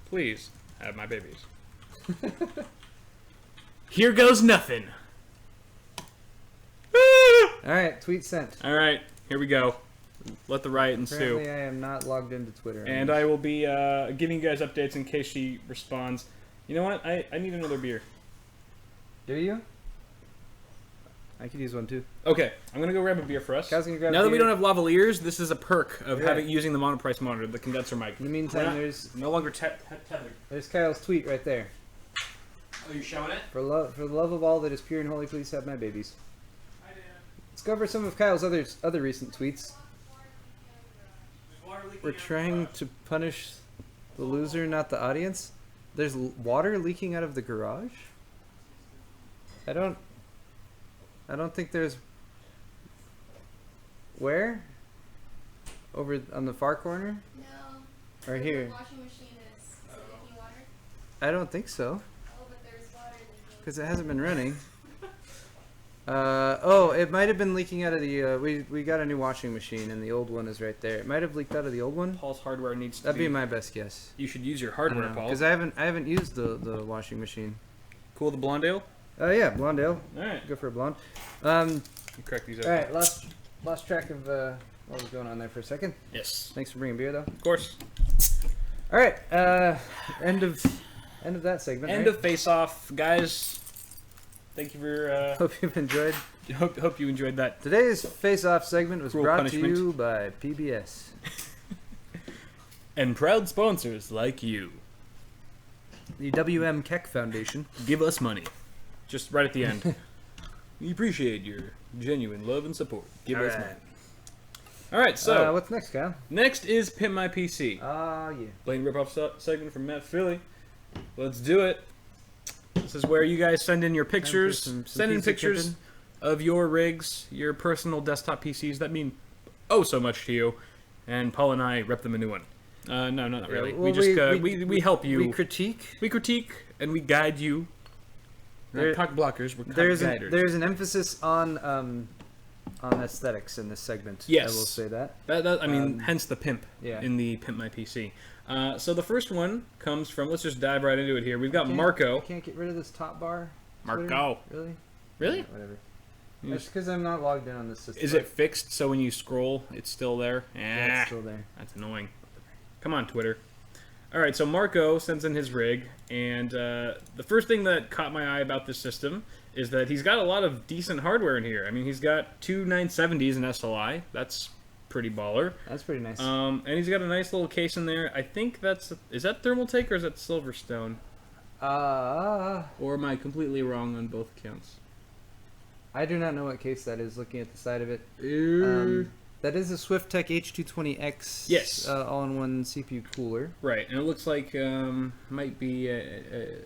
please have my babies. Here goes nothing. Alright, tweet sent. All right, here we go. Let the riot ensue. Apparently I am not logged into Twitter. And I will be giving you guys updates in case she responds. You know what? I need another beer. Do you? I could use one too. Okay, I'm gonna go grab a beer for us. Kyle's gonna grab now a that we beer. don't have lavaliers, this is a perk of Yeah. using the monoprice monitor, the condenser mic. In the meantime, there's no longer tethered. Kyle's tweet right there. Oh, you showing it? For the love of all that is pure and holy, please have my babies. I did. Let's cover some of Kyle's other recent tweets. We're trying to punish the loser, not the audience. There's water leaking out of the garage? I don't... I don't think there's... Where? Over on the far corner? No. Right here. The washing machine is leaking water? I don't think so. Oh, but there's water leaking. Because it hasn't been running. Oh, it might have been leaking out of the... we got a new washing machine, and the old one is right there. It might have leaked out of the old one. Paul's hardware needs to That'd be my best guess. You should use your hardware, Paul. Because I haven't used the washing machine. Cool, the blonde ale? Yeah, blonde ale. All right. Go for a blonde. You correct these up. All right, lost track of what was going on there for a second. Yes. Thanks for bringing beer, though. Of course. All right, end of that segment. End right? of Face Off, guys. Thank you for. Hope you've enjoyed. Hope you enjoyed that. Today's Face Off segment was Cruel brought punishment. to you by PBS. And proud sponsors like you. The WM Keck Foundation. Give us money. Just right at the end. We appreciate your genuine love and support. Give us money. All right, so what's next, Kyle? next is Pimp My PC. Yeah. Blaine Ripoff segment from Matt Philly. Let's do it. This is where you guys send in your pictures. Send in pictures of your rigs, your personal desktop PCs that mean oh so much to you. And Paul and I rep them a new one. No, not really. Well, we help you. We critique. We critique and we guide you. We're cock blockers. We're cock guiders. There's an emphasis on aesthetics in this segment. Yes. I will say that. I mean, hence the pimp in the Pimp My PC. So the first one comes from, let's just dive right into it here. We've got Marco. I can't get rid of this top bar. Marco. Really? Really? Yeah, whatever. That's because I'm not logged in on this system. Is it fixed so when you scroll, it's still there? Yeah, it's still there. That's annoying. Come on, Twitter. All right, so Marco sends in his rig, and the first thing that caught my eye about this system is that he's got a lot of decent hardware in here. I mean, he's got two 970s in SLI. That's pretty baller. That's pretty nice. And he's got a nice little case in there. I think is that Thermaltake or is that Silverstone? Or am I completely wrong on both accounts? I do not know what case that is, looking at the side of it. That is a SwiftTech H220X yes. all-in-one CPU cooler. Right, and it looks like might be a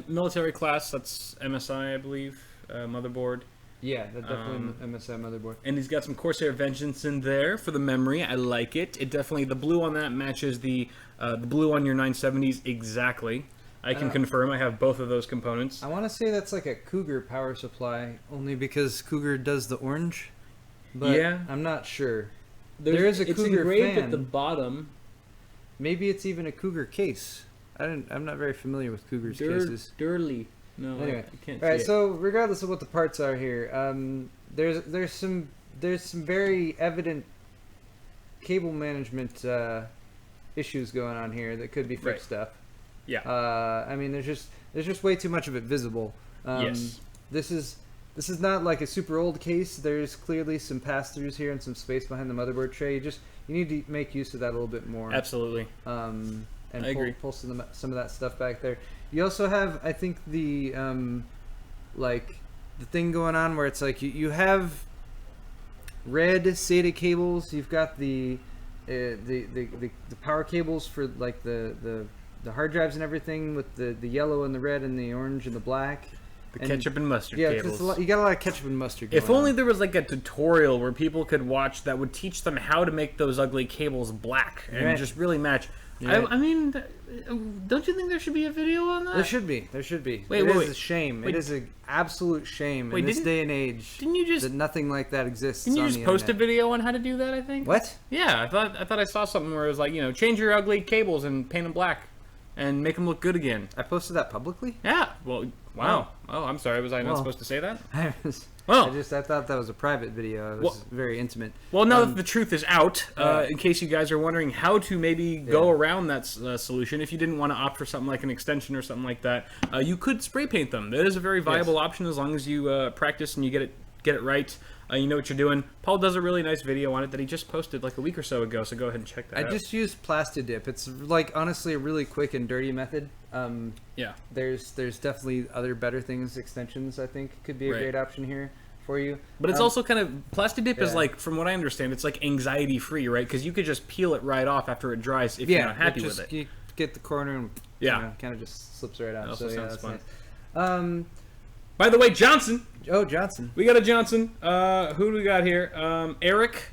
military class. That's MSI, I believe, motherboard. Yeah, that's definitely MSI motherboard. And he's got some Corsair Vengeance in there for the memory. I like it. It definitely, the blue on that matches the blue on your 970s exactly. I can confirm I have both of those components. I want to say that's like a Cougar power supply, only because Cougar does the orange. But yeah. I'm not sure. There is a Cougar It's engraved fan. at the bottom. Maybe it's even a Cougar case. I'm not very familiar with Cougar's cases. Dirly. No, anyway, I can't all right. see it. So regardless of what the parts are here, there's some very evident cable management issues going on here that could be fixed up. Yeah. I mean, there's just way too much of it visible. Yes. This is not like a super old case. There's clearly some pass-throughs here and some space behind the motherboard tray. You need to make use of that a little bit more. Absolutely. And I agree. pull some of that stuff back there. You also have, I think, the like the thing going on where it's like you have red SATA cables. You've got the power cables for like the hard drives and everything with the yellow and the red and the orange and the black. The ketchup and mustard cables. Yeah, you got a lot of ketchup and mustard going If only on. there was like a tutorial where people could watch that would teach them how to make those ugly cables black and just really match. Yeah. I mean, don't you think there should be a video on that? There should be. Wait, it is a shame. It is an absolute shame in this day and age that nothing like that exists. Didn't you just post a video on how to do that, I think? What? Yeah, I thought I saw something where it was like, change your ugly cables and paint them black and make them look good again. I posted that publicly? Yeah. Well, wow. Oh, I'm sorry. Was I not supposed to say that? I thought that was a private video. It was very intimate. Well, now that the truth is out, in case you guys are wondering how to maybe go around that solution, if you didn't want to opt for something like an extension or something like that, you could spray paint them. That is a very viable option as long as you practice and you get it right. You know what you're doing. Paul does a really nice video on it that he just posted like a week or so ago, so go ahead and check that out. I just used Plastidip. It's like honestly a really quick and dirty method. Yeah. There's definitely other better things. Extensions, I think, could be a great option here for you. But it's also kind of Plastidip is like, from what I understand, it's like anxiety free, right? Because you could just peel it right off after it dries if you're not happy with it. You get the corner and kind of just slips right out. That also sounds fun. Nice. By the way, Johnson. Oh, Johnson. We got a Johnson. Who do we got here? Eric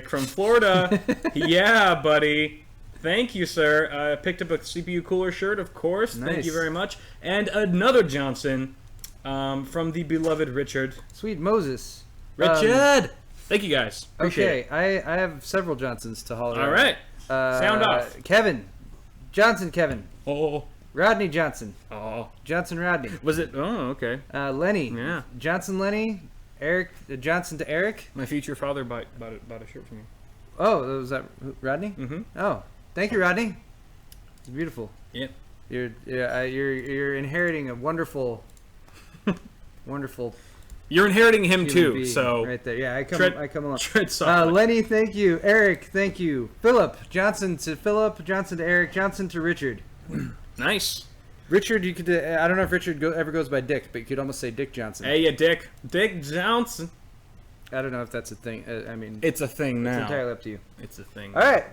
from Florida. Yeah, buddy. Thank you, sir. Picked up a CPU cooler shirt, of course. Nice. Thank you very much. And another Johnson from the beloved Richard. Sweet Moses. Richard! Thank you, guys. Appreciate Okay, it. I have several Johnsons to holler All out. right. Sound off. Kevin. Johnson Kevin. Oh. Rodney Johnson. Oh. Johnson Rodney. Was it? Oh, okay. Lenny. Yeah. Johnson Lenny. Eric. Johnson to Eric. My future father bought a shirt for me. Oh, was that Rodney? Mm-hmm. Oh, thank you, Rodney. It's beautiful. Yep. You're inheriting a wonderful, wonderful. You're inheriting him too, being so right there. Yeah, I come along. Tread softly. Lenny, thank you. Eric, thank you. Philip Johnson to Philip. Johnson to Eric. Johnson to Richard. Nice. Richard, you could. I don't know if Richard ever goes by Dick, but you could almost say Dick Johnson. Hey, yeah, Dick Johnson. I don't know if that's a thing. I mean, It's a thing now. it's entirely up to you. It's a thing. All right,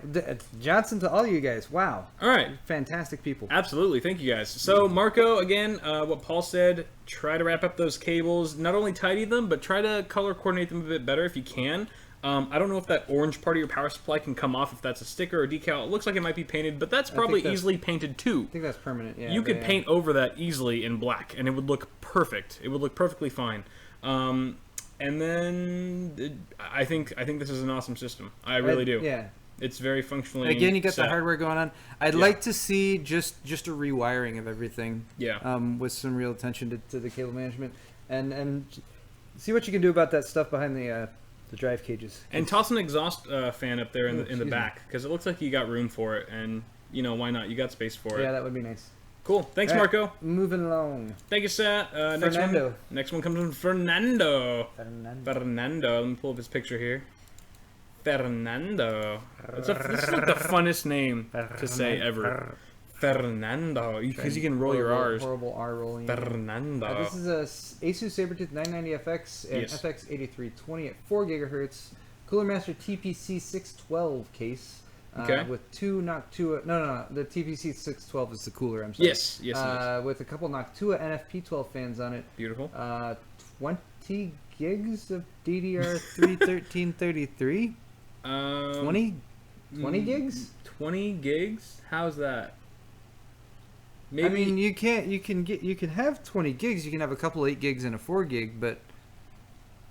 Johnson to all you guys. Wow. All right. Fantastic people. Absolutely. Thank you, guys. So, Marco, again, what Paul said, try to wrap up those cables. Not only tidy them, but try to color coordinate them a bit better if you can. I don't know if that orange part of your power supply can come off if that's a sticker or decal. It looks like it might be painted, but that's probably easily painted too. I think that's permanent, yeah. You could paint over that easily in black, and it would look perfect. It would look perfectly fine. And then I think this is an awesome system. I really do. Yeah. It's very functionally. And again, you got set. the hardware going on. I'd like to see just a rewiring of everything. Yeah. With some real attention to the cable management, and see what you can do about that stuff behind the drive cages. And toss an exhaust fan up there in the back, because it looks like you got room for it, and why not? You got space for it. Yeah, that would be nice. Cool. Thanks, All right, Marco. Moving along. Thank you, Seth. Next one comes from Fernando. Fernando. Let me pull up his picture here. Fernando. It's like the funnest name to say ever. Fernando. Because you can roll your R's. Horrible R rolling. Fernando. This is a Asus Sabertooth 990FX and FX8320 at 4 gigahertz. Cooler Master TPC 612 case. With two Noctua. No. The TPC 612 is the cooler. I'm sorry. Yes. With a couple Noctua NFP12 fans on it. Beautiful. 20 gigs of DDR3 1333. 20 gigs. 20 gigs. How's that? Maybe. I mean, you can have 20 gigs. You can have a couple 8 gigs and a 4 gig, but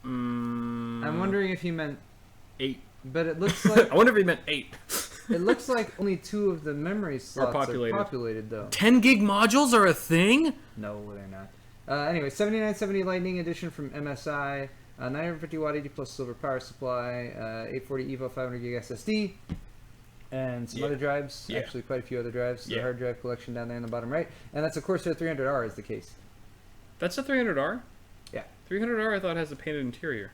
I'm wondering if he meant 8. But it looks like I wonder if he meant 8. It looks like only 2 of the memory slots are populated though. 10 gig modules are a thing? No, they're not. Anyway, 7970 Lightning Edition from MSI, 950 watt 80 plus silver power supply, 840 EVO 500 gig SSD, and some other drives. Yeah. Actually, quite a few other drives. The Yeah. hard drive collection down there in the bottom right, and that's a Corsair 300R is the case. That's a 300R? Yeah. 300R I thought has a painted interior.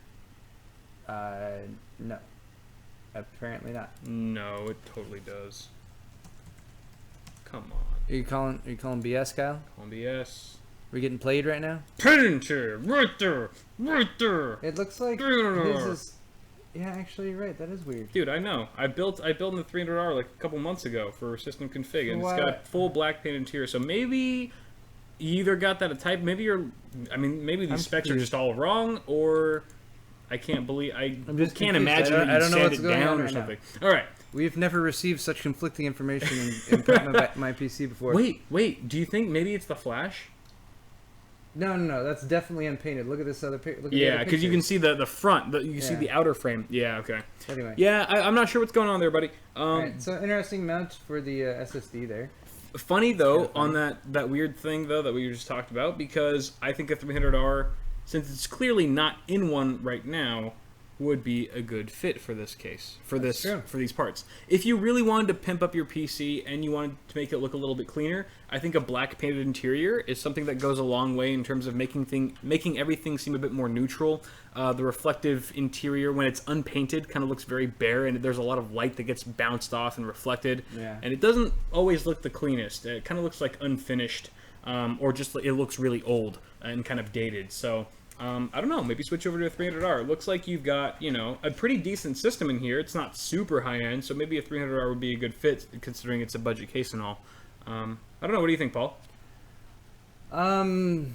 No. Apparently not. No, it totally does. Come on. Are you calling BS, Kyle? On BS. We're getting played right now? Painter! Right there! Right there! It looks like his is... Yeah, actually, you're right. That is weird. Dude, I know. I built in the 300R like a couple months ago for system config, and it's got a full black paint interior. So maybe you either got that a type. Maybe maybe these specs are just all wrong, or I can't believe I just can't imagine that you sand it down or something. All right. We've never received such conflicting information in my PC before. Wait. Do you think maybe it's the flash? No. That's definitely unpainted. Look at this other picture. Yeah, because you can see the front. You see the outer frame. Yeah, okay. Anyway. Yeah, I'm not sure what's going on there, buddy. Alright, so interesting mount for the SSD there. Funny, though, on that weird thing, though, that we just talked about, because I think a 300R, since it's clearly not in one right now, would be a good fit for this case, for these parts. If you really wanted to pimp up your PC and you wanted to make it look a little bit cleaner, I think a black painted interior is something that goes a long way in terms of making everything seem a bit more neutral. The reflective interior, when it's unpainted, kind of looks very bare, and there's a lot of light that gets bounced off and reflected. Yeah. And it doesn't always look the cleanest. It kind of looks like unfinished, or just it looks really old and kind of dated. So I don't know, maybe switch over to a 300R. It looks like you've got, a pretty decent system in here. It's not super high-end, so maybe a 300R would be a good fit, considering it's a budget case and all. I don't know, what do you think, Paul? I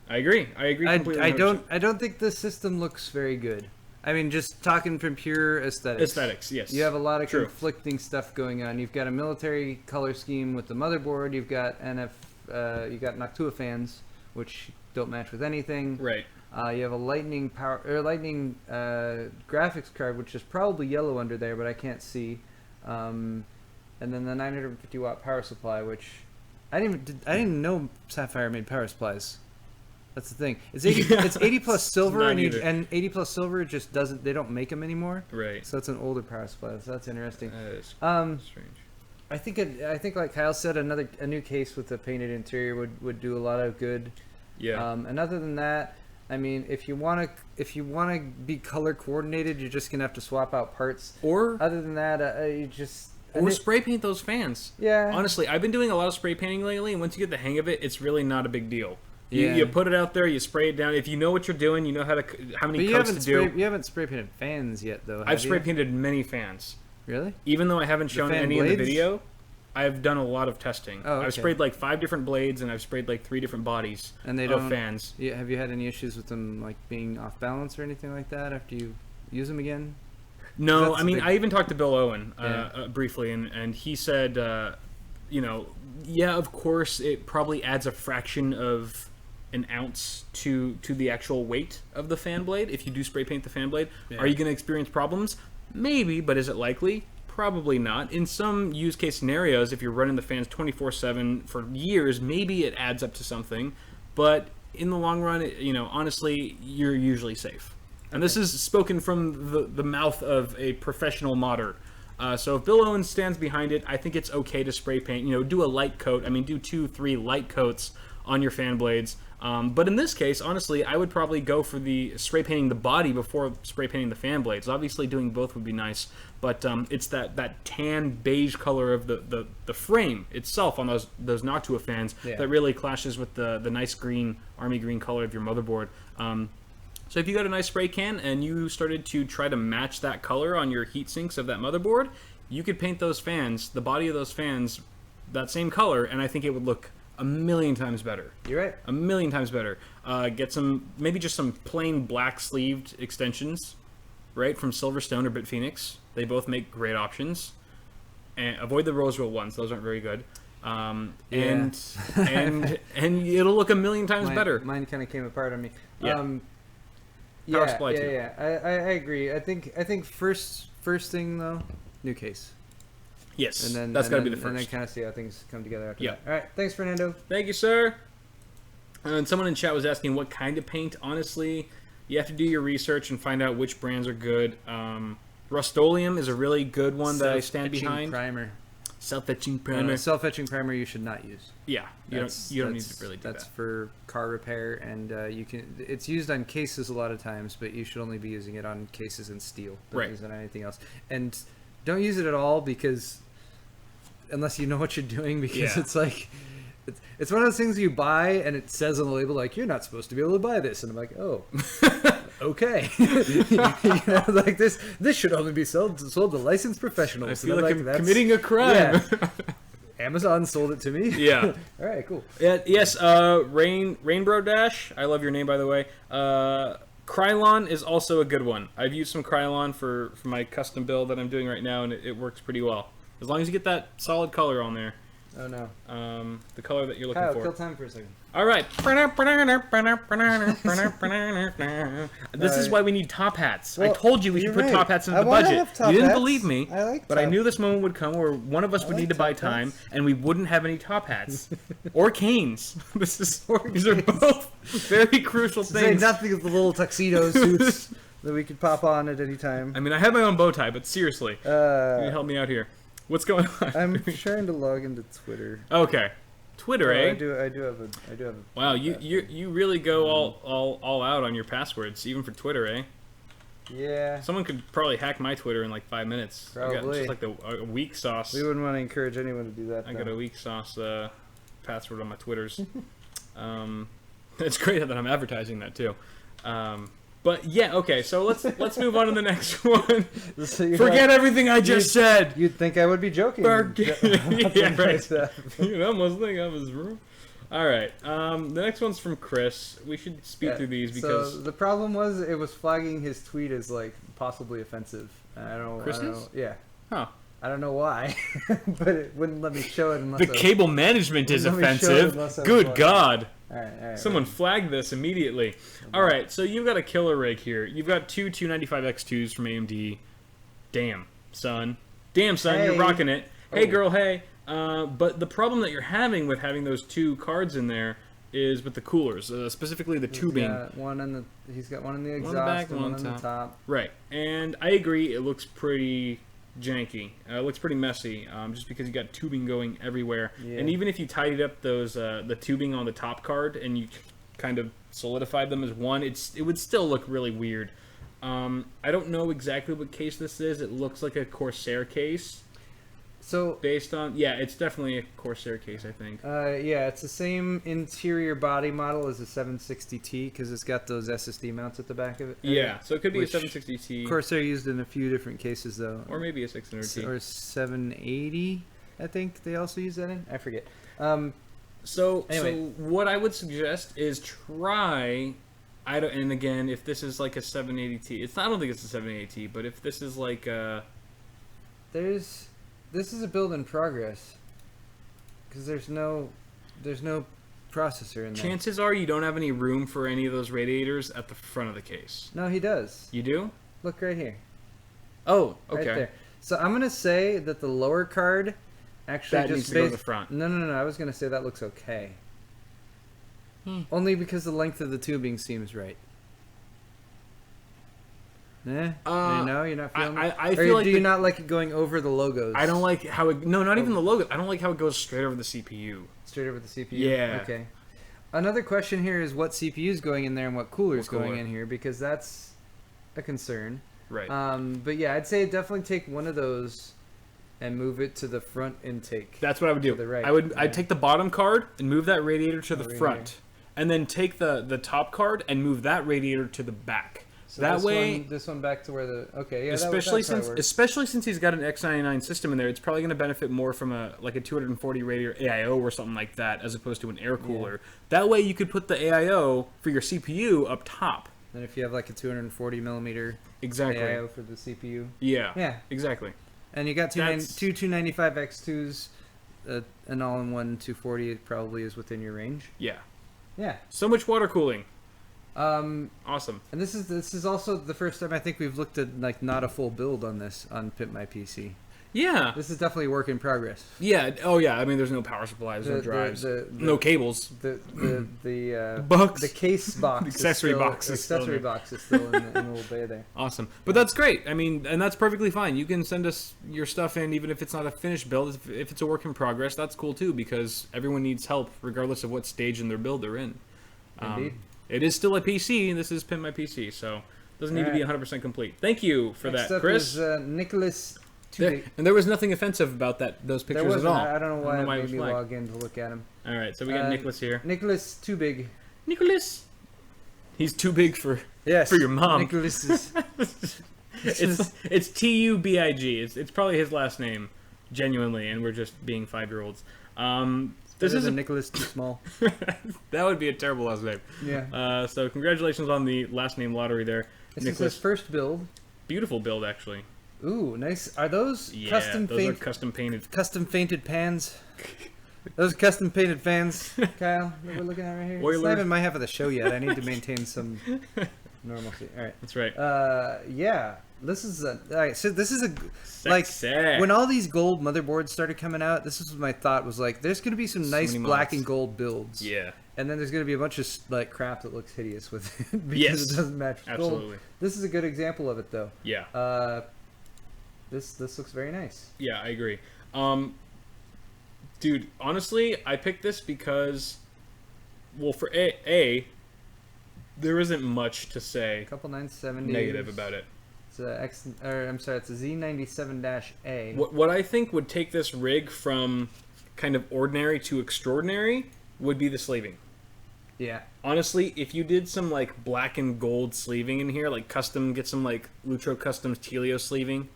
agree. Completely. I don't think the system looks very good. I mean, just talking from pure aesthetics. Aesthetics, yes. You have a lot of conflicting stuff going on. You've got a military color scheme with the motherboard. You've got you got Noctua fans, which don't match with anything. Right. You have a lightning graphics card, which is probably yellow under there, but I can't see. And then the 950 watt power supply, which I didn't know Sapphire made power supplies. That's the thing. It's 80 plus silver, and 80 plus silver just doesn't. They don't make them anymore. Right. So it's an older power supply. So that's interesting. That is strange. I think like Kyle said, a new case with a painted interior would do a lot of good. Yeah. And other than that, I mean, if you wanna be color coordinated, you're just gonna have to swap out parts. Or other than that, you just. Or spray paint those fans. Yeah. Honestly, I've been doing a lot of spray painting lately, and once you get the hang of it, it's really not a big deal. You put it out there, you spray it down. If you know what you're doing, you know how many coats to do. You haven't spray painted fans yet, though. I've spray painted many fans. Really? Even though I haven't shown any in the video, I've done a lot of testing. Oh, okay. I've sprayed like 5 different blades, and I've sprayed like 3 different bodies of fans. Yeah, have you had any issues with them like being off balance or anything like that after you use them again? No, I mean, I even talked to Bill Owen briefly, and he said, of course, it probably adds a fraction of an ounce to the actual weight of the fan blade if you do spray paint the fan blade. Are you going to experience problems? Maybe, but is it likely? Probably not. In some use case scenarios, if you're running the fans 24/7 for years, maybe it adds up to something, but in the long run, honestly, you're usually safe. And this is spoken from the mouth of a professional modder. So if Bill Owens stands behind it, I think it's okay to spray paint. Do a light coat. I mean, do 2-3 light coats on your fan blades. But in this case, honestly, I would probably go for the spray painting the body before spray painting the fan blades. Obviously, doing both would be nice, but it's that tan beige color of the frame itself on those Noctua fans that really clashes with the nice green, army green color of your motherboard. So if you got a nice spray can and you started to try to match that color on your heat sinks of that motherboard, you could paint those fans, the body of those fans, that same color, and I think it would look a million times better. You're right. A million times better. Get maybe just some plain black sleeved extensions, right, from Silverstone or Bitphoenix. They both make great options. And avoid the rose gold ones; those aren't very good. And it'll look a million times better. Mine kind of came apart on me. Power supply too. Yeah. I agree. I think first thing though, new case. Yes, and then that's got to be the first. And then kind of see how things come together after that. All right, thanks, Fernando. Thank you, sir. And someone in chat was asking what kind of paint. Honestly, you have to do your research and find out which brands are good. Rust-Oleum is a really good one that I stand behind. Primer. Self-etching primer. Self-etching primer you should not use. Yeah, you don't need to really do that. That's for car repair, and it's used on cases a lot of times, but you should only be using it on cases and steel. Don't use it on anything else. And don't use it at all unless you know what you're doing, because it's like it's one of those things you buy and it says on the label like you're not supposed to be able to buy this, and I'm like, oh, okay. Like this should only be sold to licensed professionals. I feel like I'm committing a crime. Yeah. Amazon sold it to me. Yeah. All right, cool. Yes. Rainbow Dash. I love your name, by the way. Krylon is also a good one. I've used some Krylon for my custom build that I'm doing right now, and it works pretty well. As long as you get that solid color on there. Oh, no. The color that you're looking Kyle, for. kill time for a second. All right. This is why we need top hats. Well, I told you we should put top hats in the budget. You didn't believe me, but I knew this moment would come where one of us would need to buy time, and we wouldn't have any top hats or canes. These are both very crucial things. Say nothing of the little tuxedo suits that we could pop on at any time. I mean, I have my own bow tie, but seriously, you help me out here. What's going on? I'm trying to log into Twitter. Okay, Twitter, eh? I do have a. Wow, you really go all out on your passwords, even for Twitter, eh? Yeah. Someone could probably hack my Twitter in like 5 minutes. Probably. I got just like a weak sauce. We wouldn't want to encourage anyone to do that. I got a weak sauce password on my Twitters. It's great that I'm advertising that too. But yeah, okay. So let's move on to the next one. So Forget everything I just said. You'd think I would be joking. Yeah, right. You'd almost think I was wrong. All right. The next one's from Chris. We should speed through these because so the problem was it was flagging his tweet as like possibly offensive. Chris's? Yeah. Huh. I don't know why, but it wouldn't let me show it unless the cable management is offensive. Good God. All right, Someone flagged this immediately. All right, so you've got a killer rig here. You've got two 295X2s from AMD. Damn, son. Hey. You're rocking it. Hey, girl, hey. But the problem that you're having with having those two cards in there is with the coolers, specifically the tubing. He's got one in the exhaust, one on the back, and one on the top. Right, and I agree. It looks pretty janky. It looks pretty messy, just because you got tubing going everywhere. Yeah. And even if you tidied up those the tubing on the top card and you kind of solidified them as one, it would still look really weird. I don't know exactly what case this is. It looks like a Corsair case. So based on it's definitely a Corsair case, I think. Yeah, it's the same interior body model as a 760T because it's got those SSD mounts at the back of it. Yeah, so it could be a 760T. Corsair used in a few different cases though. Or maybe a 600T. Or 780, I think they also use that in. I forget. So what I would suggest is try. And again, if this is like a 780T, I don't think it's a 780T, but if this is like a, This is a build in progress because there's no processor in there. Chances are you don't have any room for any of those radiators at the front of the case. No, he does. You do? Look right here. Oh, okay. Right there. So I'm gonna say that the lower card actually needs to go to the front. No. I was gonna say that looks okay. Only because the length of the tubing seems right. No, you're not feeling it? I feel like do you not like it going over the logos? I don't like how it... No, not even the logo. I don't like how it goes straight over the CPU. Straight over the CPU? Yeah. Okay. Another question here is what CPU is going in there and what cooler is going in here, because that's a concern. Right. But yeah, I'd say definitely take one of those and move it to the front intake. That's what I would do. To the right. I'd take the bottom card and move that radiator to the front. And then take the top card and move that radiator to the back. So that way, this one back to where the especially since he's got an X99 system in there, it's probably going to benefit more from a 240 radiator AIO or something like that, as opposed to an air cooler. Yeah. That way, you could put the AIO for your CPU up top. And if you have like a 240 millimeter AIO for the CPU, yeah, exactly. And you got two 295X2s, an all-in-one 240 probably is within your range. Yeah. Yeah. So much water cooling. Awesome. And this is also the first time I think we've looked at like not a full build on this on Pimp My PC. Yeah. This is definitely a work in progress. Yeah. Oh yeah. I mean, there's no power supplies, no drives, no cables. The box, the case box, accessory box is still in the little bay there. Awesome. But that's great. I mean, and that's perfectly fine. You can send us your stuff in, even if it's not a finished build. If it's a work in progress, that's cool too, because everyone needs help regardless of what stage in their build they're in. Indeed. It is still a PC, and this is Pimp My PC, so it doesn't need to be 100% complete. Thank you for Next that, Chris. Is, Nicholas. And there was nothing offensive about those pictures at all. I don't know why it made me log in to look at him. All right, so we got Nicholas here. Nicholas too big. Nicholas. He's too big for your mom. Nicholas is. It's T-U-B-I-G. It's probably his last name, genuinely, and we're just being 5-year-olds. This is a Nicholas too small. That would be a terrible last name. Yeah. So congratulations on the last name lottery there. This is his first build. Beautiful build, actually. Ooh, nice. Are those custom painted? Custom painted pans. Those custom painted fans, Kyle, that we're looking at right here. It's not even my half of the show yet. I need to maintain some normalcy. All right. That's right. Yeah. This is all right. So this is when all these gold motherboards started coming out. This is my thought was like, there's gonna be some nice black and gold builds. Yeah. And then there's gonna be a bunch of like crap that looks hideous with it because it doesn't match with gold. Absolutely. This is a good example of it though. Yeah. This looks very nice. Yeah, I agree. Dude, honestly, I picked this because, well, for a there isn't much to say. A couple 970 negative about it. It's a Z97-A. What I think would take this rig from kind of ordinary to extraordinary would be the slaving. Yeah. Honestly, if you did some like black and gold sleeving in here, like get some like Lutro Customs Telio sleeving,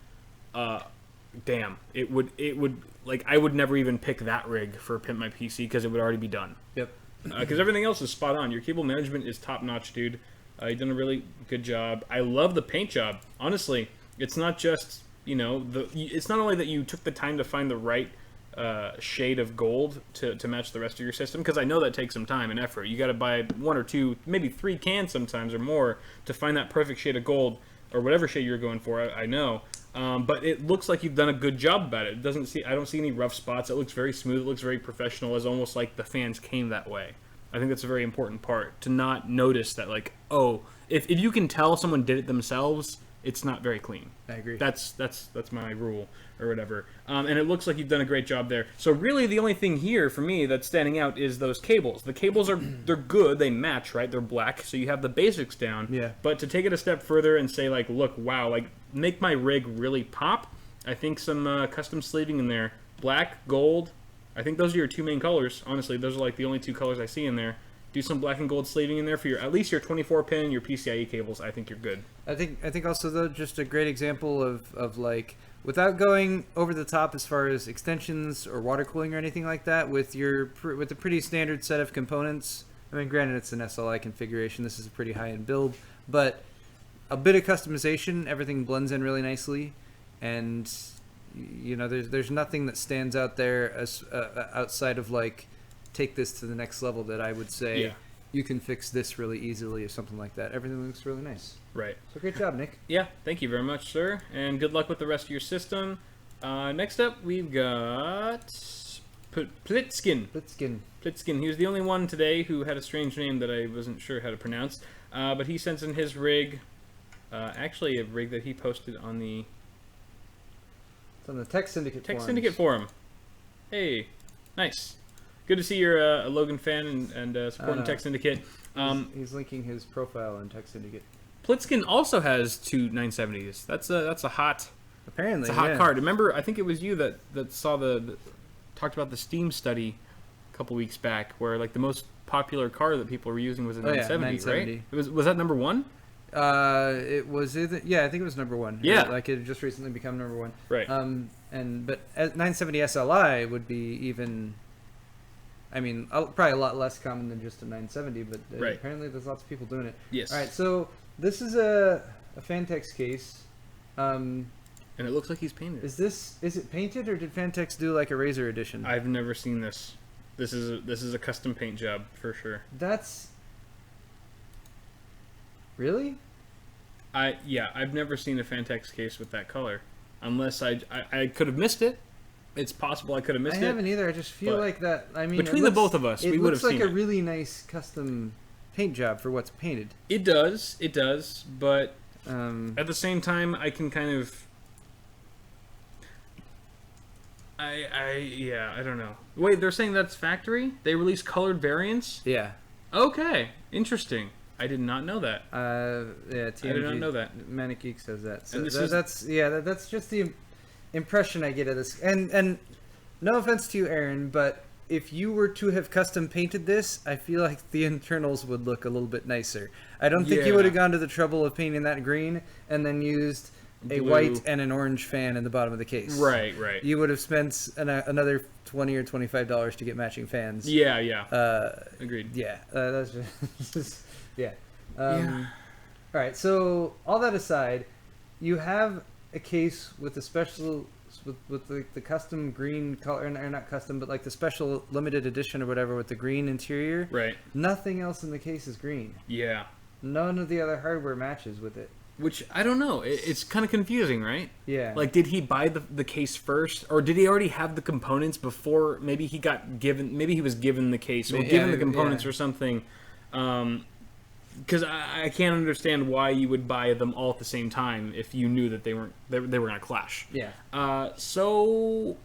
damn, it would like I would never even pick that rig for Pimp My PC because it would already be done. Yep. Because everything else is spot on. Your cable management is top notch, dude. You've done a really good job. I love the paint job. Honestly, it's not just it's not only that you took the time to find the right shade of gold to match the rest of your system, because I know that takes some time and effort. You got to buy 1 or 2, maybe 3 cans sometimes or more to find that perfect shade of gold or whatever shade you're going for. I know, but it looks like you've done a good job about it. I don't see any rough spots. It looks very smooth. It looks very professional. It's almost like the fans came that way. I think that's a very important part, to not notice that, like, oh, if you can tell someone did it themselves, it's not very clean. I agree. That's my rule or whatever. And it looks like you've done a great job there. So really the only thing here for me that's standing out is those cables. The cables they're good. They match, right? They're black, so you have the basics down. Yeah. But to take it a step further and say, like, look, wow, like, make my rig really pop, I think some custom sleeving in there. Black, gold. I think those are your 2 main colors. Honestly, those are like the only 2 colors I see in there. Do some black and gold sleeving in there for at least your 24-pin, your PCIe cables. I think you're good. I think also, though, just a great example of like, without going over the top as far as extensions or water cooling or anything like that, with a pretty standard set of components. I mean, granted, it's an SLI configuration. This is a pretty high-end build, but a bit of customization, everything blends in really nicely, and there's nothing that stands out there as outside of like, take this to the next level that I would say you can fix this really easily or something like that. Everything looks really nice. Right. So great job, Nick. Yeah, thank you very much, sir, and good luck with the rest of your system. Next up, we've got Plitskin. Plitskin. He was the only one today who had a strange name that I wasn't sure how to pronounce, but he sends in his rig. Actually, a rig that he posted on the... It's on the Tech Syndicate forums. Syndicate forum. Hey, nice. Good to see you're a Logan fan and supporting Tech Syndicate. He's linking his profile on Tech Syndicate. Plitskin also has 2 970s. That's a hot. Apparently, it's a hot card. Remember, I think it was you that saw talked about the Steam study a couple weeks back, where like the most popular card that people were using was a 970, right? Was that number 1? It was I think it was number 1. Yeah, like it had just recently become number 1. Right. But 970 SLI would be even. I mean, probably a lot less common than just a 970, but apparently there's lots of people doing it. Yes. All right, so this is a Fantex case. And it looks like he's painted. Is it painted, or did Fantex do like a Razer edition? I've never seen this. This is a custom paint job for sure. That's really? I've never seen a Fantex case with that color, unless I could have missed it. It's possible I could have missed it. I haven't either. I just feel like that. I mean, between the both of us, we would have seen it. It looks like a really nice custom paint job for what's painted. It does, but at the same time, I can kind of. I don't know. Wait, they're saying that's factory? They release colored variants? Yeah. Okay, interesting. I did not know that. TMG, I did not know that. Manic Geek says that. So and that's just the impression I get of this. And no offense to you, Aaron, but if you were to have custom painted this, I feel like the internals would look a little bit nicer. I don't think you would have gone to the trouble of painting that green and then used a white and an orange fan in the bottom of the case. Right. You would have spent another $20 or $25 to get matching fans. Yeah. Agreed. Yeah. That's just yeah. All right. So all that aside, you have a case with a special with the custom green color, or not custom, but like the special limited edition or whatever with the green interior. Right. Nothing else in the case is green. Yeah. None of the other hardware matches with it. Which, I don't know. It's kind of confusing, right? Yeah. Like, did he buy the case first? Or did he already have the components before? Maybe he was given the case or given the components or something. Because I can't understand why you would buy them all at the same time if you knew that they were going to clash. Yeah. So,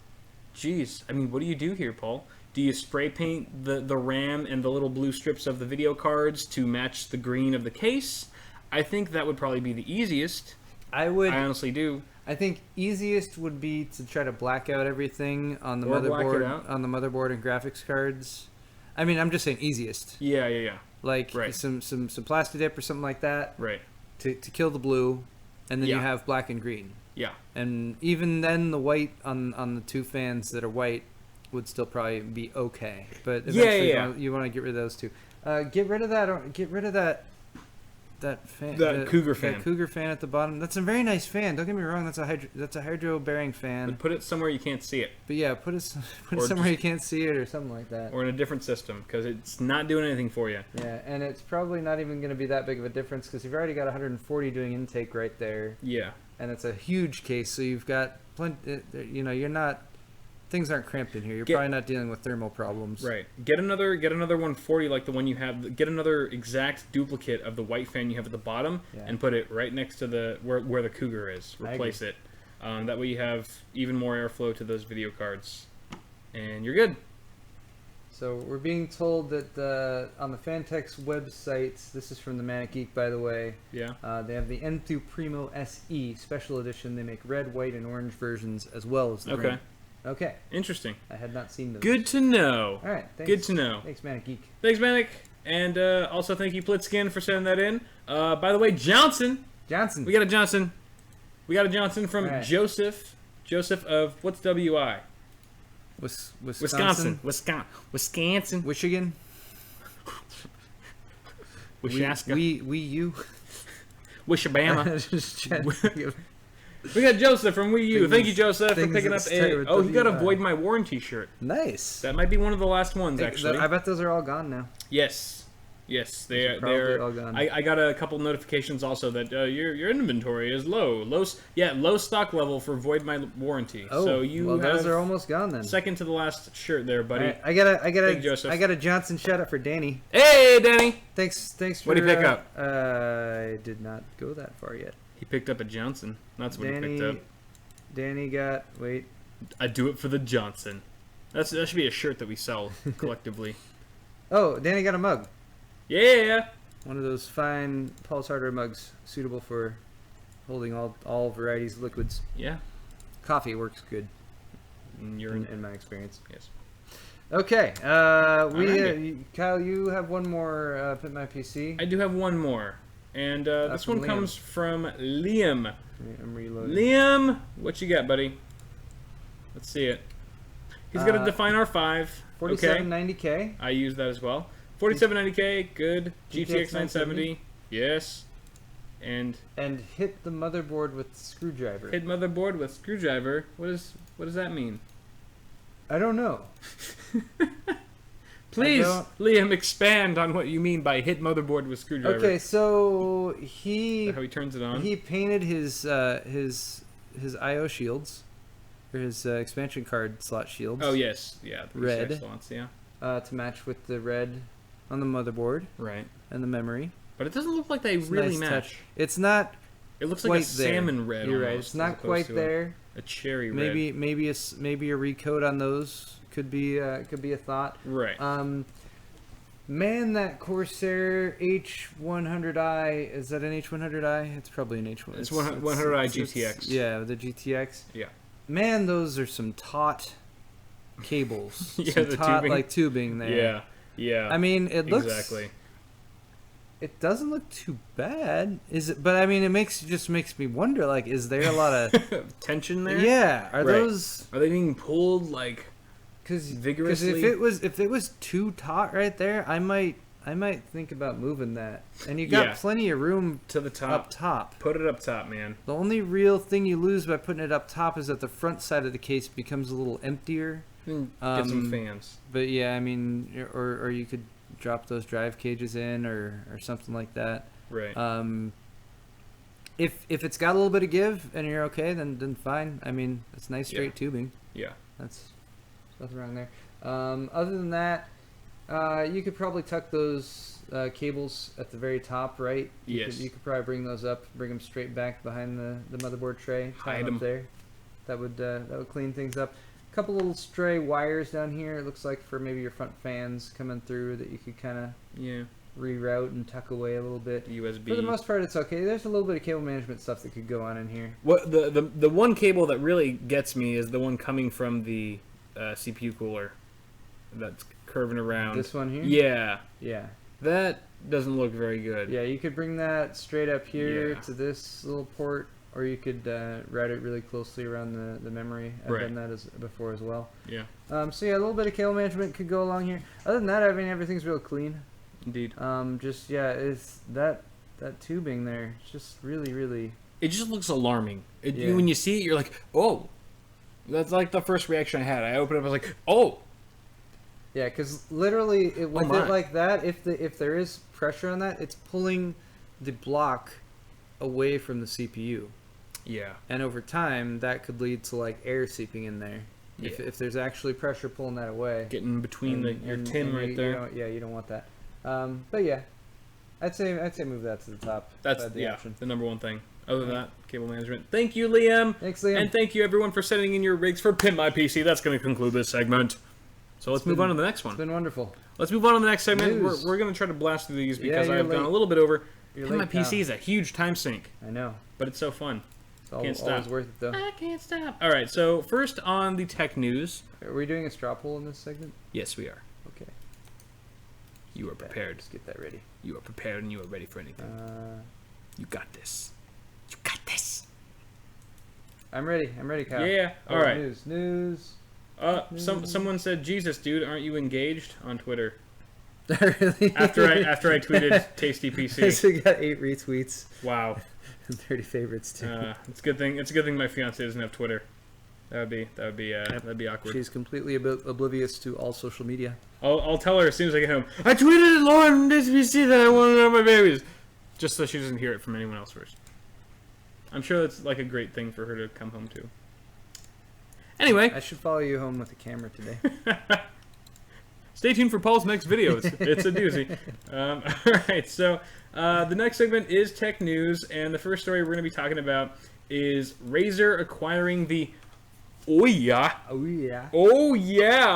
geez. I mean, what do you do here, Paul? Do you spray paint the RAM and the little blue strips of the video cards to match the green of the case? I think that would probably be the easiest. I honestly do. I think easiest would be to try to black out everything on the motherboard and graphics cards. I mean, I'm just saying easiest. Yeah. like some plasti dip or something like that, right, to kill the blue, and then you have black and green. Yeah. And even then, the white on the two fans that are white would still probably be okay. But eventually you want to get rid of those two. Get rid of that. Get rid of that fan. That Cougar fan. That Cougar fan at the bottom. That's a very nice fan. Don't get me wrong. That's a hydro bearing fan. But put it somewhere you can't see it. But yeah, put it somewhere you can't see it or something like that. Or in a different system, because it's not doing anything for you. Yeah, and it's probably not even going to be that big of a difference because you've already got 140 doing intake right there. Yeah. And it's a huge case, so you've got plenty. You're not. Things aren't cramped in here. You're probably not dealing with thermal problems. Right. Get another 140 like the one you have. Get another exact duplicate of the white fan you have at the bottom, and put it right next to where the Cougar is. Replace it. That way you have even more airflow to those video cards, and you're good. So we're being told that on the Fantex websites, this is from the Manic Geek, by the way. Yeah. They have the N2 Primo SE special edition. They make red, white, and orange versions as well as the green. Okay. Interesting. I had not seen those. Good to know. All right. Thanks. Good to know. Thanks, Manic Geek. Thanks, Manic. And also thank you, Plitskin, for sending that in. By the way, Johnson. We got a Johnson. We got a Johnson from Joseph. Joseph of, what's WI? Wisconsin. Wisconsin. Michigan. Wishaska. You. Wishabama. We got Joseph from Wii U. Thank you, Joseph, for picking up a... Oh, he got a Void My Warranty shirt. Nice. That might be one of the last ones, actually. I bet those are all gone now. Yes. They're all gone. I got a couple notifications also that your inventory is low. Low stock level for Void My Warranty. Oh, so those are almost gone then. Second to the last shirt there, buddy. Right, I got a Johnson shout out for Danny. Hey, Danny. Thanks for... What did he pick up? I did not go that far yet. He picked up a Johnson. That's what he picked up. Danny got... Wait. I do it for the Johnson. That should be a shirt that we sell collectively. Oh, Danny got a mug. Yeah. One of those fine Paul's Hardware mugs, suitable for holding all varieties of liquids. Yeah. Coffee works good. In my experience. Yes. Okay. Kyle, you have one more Pit My PC. I do have one more. And this one comes from Liam. I'm reloading. Liam, what you got, buddy? Let's see it. He's got a Define R5. 4790K. I use that as well. 4790K, good. GTX 970, yes. And hit the motherboard with screwdriver. Hit motherboard with screwdriver. What does that mean? I don't know. Please, Liam, expand on what you mean by hit motherboard with screwdriver. Okay, so Is that how he turns it on? He painted his I/O shields, or his expansion card slot shields. Oh yes, yeah. The red slots, yeah. To match with the red on the motherboard. Right. And the memory. But it doesn't look like they really match. Touch. It's not. It looks like a salmon red. You're right. It's not quite there. A cherry red. Maybe a recoat on those could be a thought. Right. Man, that Corsair H100i, is that an H100i? It's probably an H100i. It's 100i GTX. Yeah, the GTX. Yeah. Man, those are some taut cables. Yeah, some the taut, tubing. like tubing there. Yeah. Yeah. I mean, it looks... Exactly. It doesn't look too bad, is it? But I mean, it just makes me wonder. Like, is there a lot of tension there? Yeah, are they being pulled like vigorously? Because if it was too taut right there, I might think about moving that. And you got plenty of room to the top. Up top, put it up top, man. The only real thing you lose by putting it up top is that the front side of the case becomes a little emptier. Get some fans. But yeah, I mean, or you could drop those drive cages in or something like that. Right. If it's got a little bit of give and you're okay, then fine. I mean, it's nice straight tubing. Yeah. There's nothing wrong there. Other than that, you could probably tuck those cables at the very top, right? Yes. You could probably bring those up, bring them straight back behind the motherboard tray. Hide them up there. That would clean things up. Couple little stray wires down here. It looks like for maybe your front fans coming through that you could kind of reroute and tuck away a little bit. USB. For the most part, it's okay. There's a little bit of cable management stuff that could go on in here. What the one cable that really gets me is the one coming from the CPU cooler that's curving around. This one here. Yeah. Yeah. That doesn't look very good. Yeah, you could bring that straight up here to this little port, or you could route it really closely around the memory. I've done that before as well. Yeah. So yeah, a little bit of cable management could go along here. Other than that, I mean, everything's real clean. Indeed. Just yeah, it's that tubing there. It's just really. It just looks alarming. When you see it, you're like, oh. That's like the first reaction I had. I opened it up, I was like, oh. Yeah, because literally, with it like that, if there is pressure on that, it's pulling the block away from the CPU. Yeah. And over time, that could lead to like air seeping in there. Yeah. If there's actually pressure pulling that away. Getting between your tin right there. You don't want that. But yeah, I'd say move that to the top. That's the number one thing. Other than that, cable management. Thank you, Liam. Thanks, Liam. And thank you, everyone, for sending in your rigs for Pimp My PC. That's going to conclude this segment. So let's move on to the next one. It's been wonderful. Let's move on to the next segment. We're going to try to blast through these because I've gone a little bit over. Pimp My PC is a huge time sink. I know. But it's so fun. Can't stop. Always worth it, though. I can't stop. All right, so first on the tech news. Are we doing a straw poll in this segment? Yes, we are. Okay. You are prepared. Just get that ready. You are prepared and you are ready for anything. You got this. You got this. I'm ready, Kyle. Yeah. All right. News. Someone said, "Jesus, dude, aren't you engaged?" on Twitter. Really? After I tweeted Tasty PC. So we got 8 retweets. Wow. And 30 favorites too. It's a good thing. It's a good thing my fiance doesn't have Twitter. That'd be awkward. She's completely oblivious to all social media. I'll tell her as soon as I get home. I tweeted at Lauren SBC that I want to know my babies, just so she doesn't hear it from anyone else first. I'm sure that's like a great thing for her to come home to. Anyway, I should follow you home with a camera today. Stay tuned for Paul's next video. It's a doozy. All right, so the next segment is tech news, and the first story we're going to be talking about is Razer acquiring the OUYA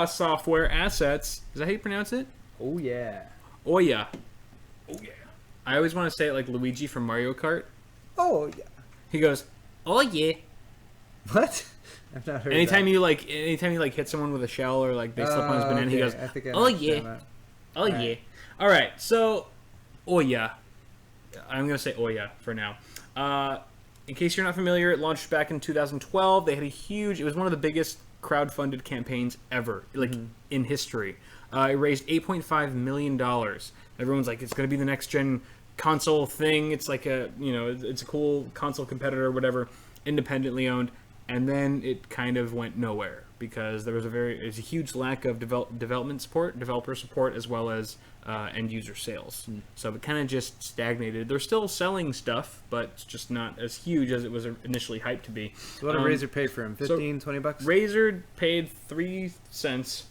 software assets. Is that how you pronounce it? OUYA. OUYA. I always want to say it like Luigi from Mario Kart. Oh yeah. He goes, "Oh yeah." What? I've not heard anytime you hit someone with a shell or like they slip on his banana, he goes, "Oh yeah, oh yeah." All right, so OUYA. I'm gonna say OUYA for now. In case you're not familiar, it launched back in 2012. They had it was one of the biggest crowd-funded campaigns ever, like in history. It raised $8.5 million. Everyone's like, it's gonna be the next gen console thing. It's like it's a cool console competitor or whatever, independently owned. And then it kind of went nowhere because there was a huge lack of developer support, as well as end user sales. So it kind of just stagnated. They're still selling stuff, but it's just not as huge as it was initially hyped to be. So what did Razer pay for him? $15, $20? Razer paid 3 cents.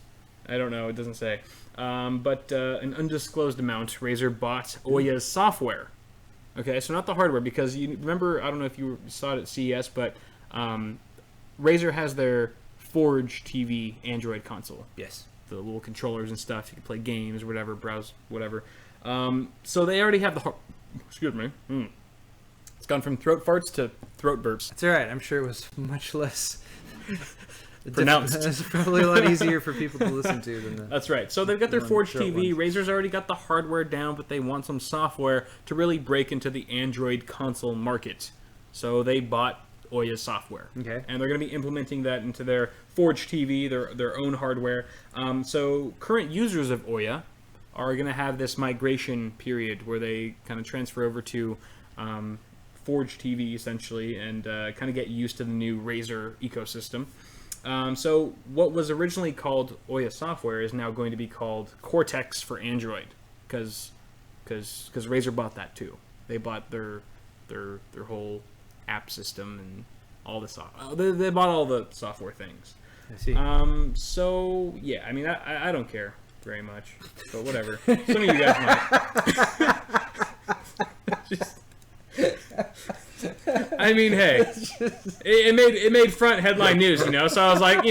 I don't know. It doesn't say. But an undisclosed amount. Razer bought OUYA's software. Okay, so not the hardware, because you remember, I don't know if you saw it at CES, but Razer has their Forge TV Android console. Yes. The little controllers and stuff. You can play games or whatever, browse, whatever. So they already have the excuse me. It's gone from throat farts to throat burps. That's all right. I'm sure it was much less pronounced. It's probably a lot easier for people to listen to than that. That's right. So they've got their Forge TV. Razer's already got the hardware down, but they want some software to really break into the Android console market. So they bought OUYA software. Okay. And they're going to be implementing that into their Forge TV, their own hardware. So current users of OUYA are going to have this migration period where they kind of transfer over to Forge TV, essentially, and kind of get used to the new Razer ecosystem. So what was originally called OUYA software is now going to be called Cortex for Android, because Razer bought that too. They bought their whole app system and all the software. They bought all the software things. I see. So yeah, I mean, I don't care very much, but whatever. Some of you guys might. I mean, hey, it made front headline news, So I was like,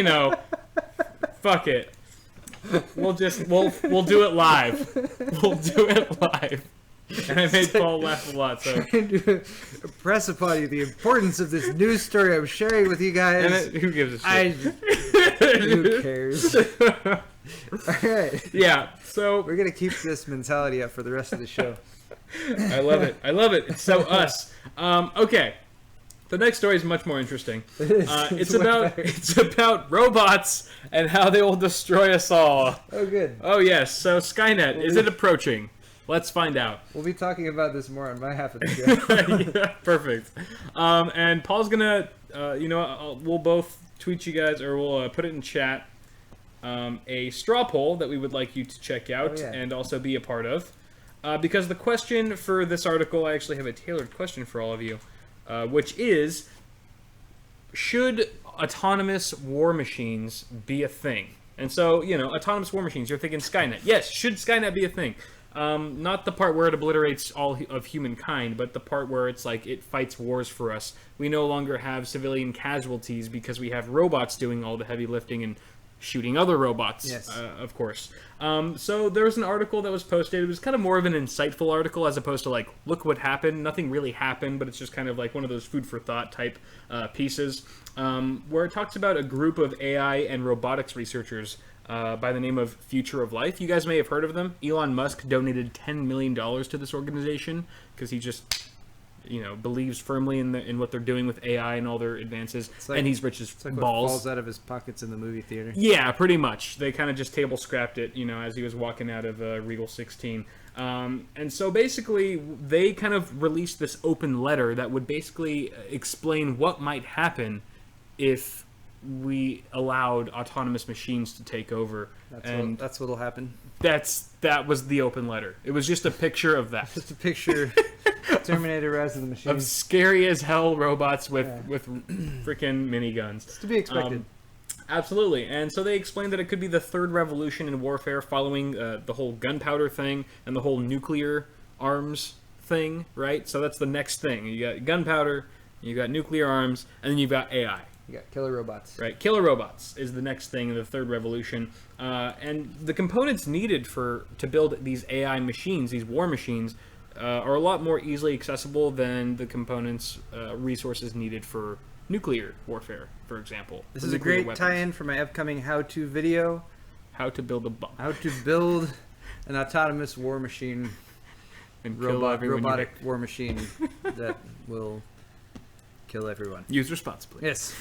fuck it. We'll do it live. We'll do it live. And I made Paul laugh a lot. So trying to impress upon you the importance of this news story I'm sharing with you guys. Who gives a shit? Who cares? All right. Yeah. So we're gonna keep this mentality up for the rest of the show. I love it. I love it. It's so us. Okay. The next story is much more interesting. It's about robots and how they will destroy us all. Oh, good. Oh, yes. So Skynet, is it approaching? Let's find out. We'll be talking about this more on my half of the show. Yeah, perfect. And Paul's gonna, we'll both tweet you guys, or we'll put it in chat, a straw poll that we would like you to check out and also be a part of. Because the question for this article, I actually have a tailored question for all of you. Which is, should autonomous war machines be a thing? And so, autonomous war machines, you're thinking Skynet. Yes, should Skynet be a thing? Not the part where it obliterates all of humankind, but the part where it's like it fights wars for us. We no longer have civilian casualties because we have robots doing all the heavy lifting and shooting other robots, of course. So there was an article that was posted. It was kind of more of an insightful article as opposed to like, look what happened. Nothing really happened, but it's just kind of like one of those food for thought type pieces where it talks about a group of AI and robotics researchers by the name of Future of Life. You guys may have heard of them. Elon Musk donated $10 million to this organization because he just... believes firmly in what they're doing with AI and all their advances, like, and he's rich as balls. What falls out of his pockets in the movie theater. Yeah, pretty much. They kind of just table scrapped it, as he was walking out of Regal 16. And so basically, they kind of released this open letter that would basically explain what might happen if we allowed autonomous machines to take over. That's what'll happen. That was the open letter. It was just a picture of that. Just a picture. Terminator Rise of the Machines. Of scary as hell robots with freaking miniguns. It's to be expected. Absolutely. And so they explained that it could be the third revolution in warfare following the whole gunpowder thing and the whole nuclear arms thing, right? So that's the next thing. You got gunpowder, you got nuclear arms, and then you've got AI. You got killer robots. Right. Killer robots is the next thing in the third revolution. And the components needed to build these AI machines, these war machines, are a lot more easily accessible than the components, resources needed for nuclear warfare, for example. This is a great tie-in for my upcoming how-to video. How to build a bomb. How to build an autonomous war machine. And robotic war machine that will kill everyone. Use responsibly. Yes.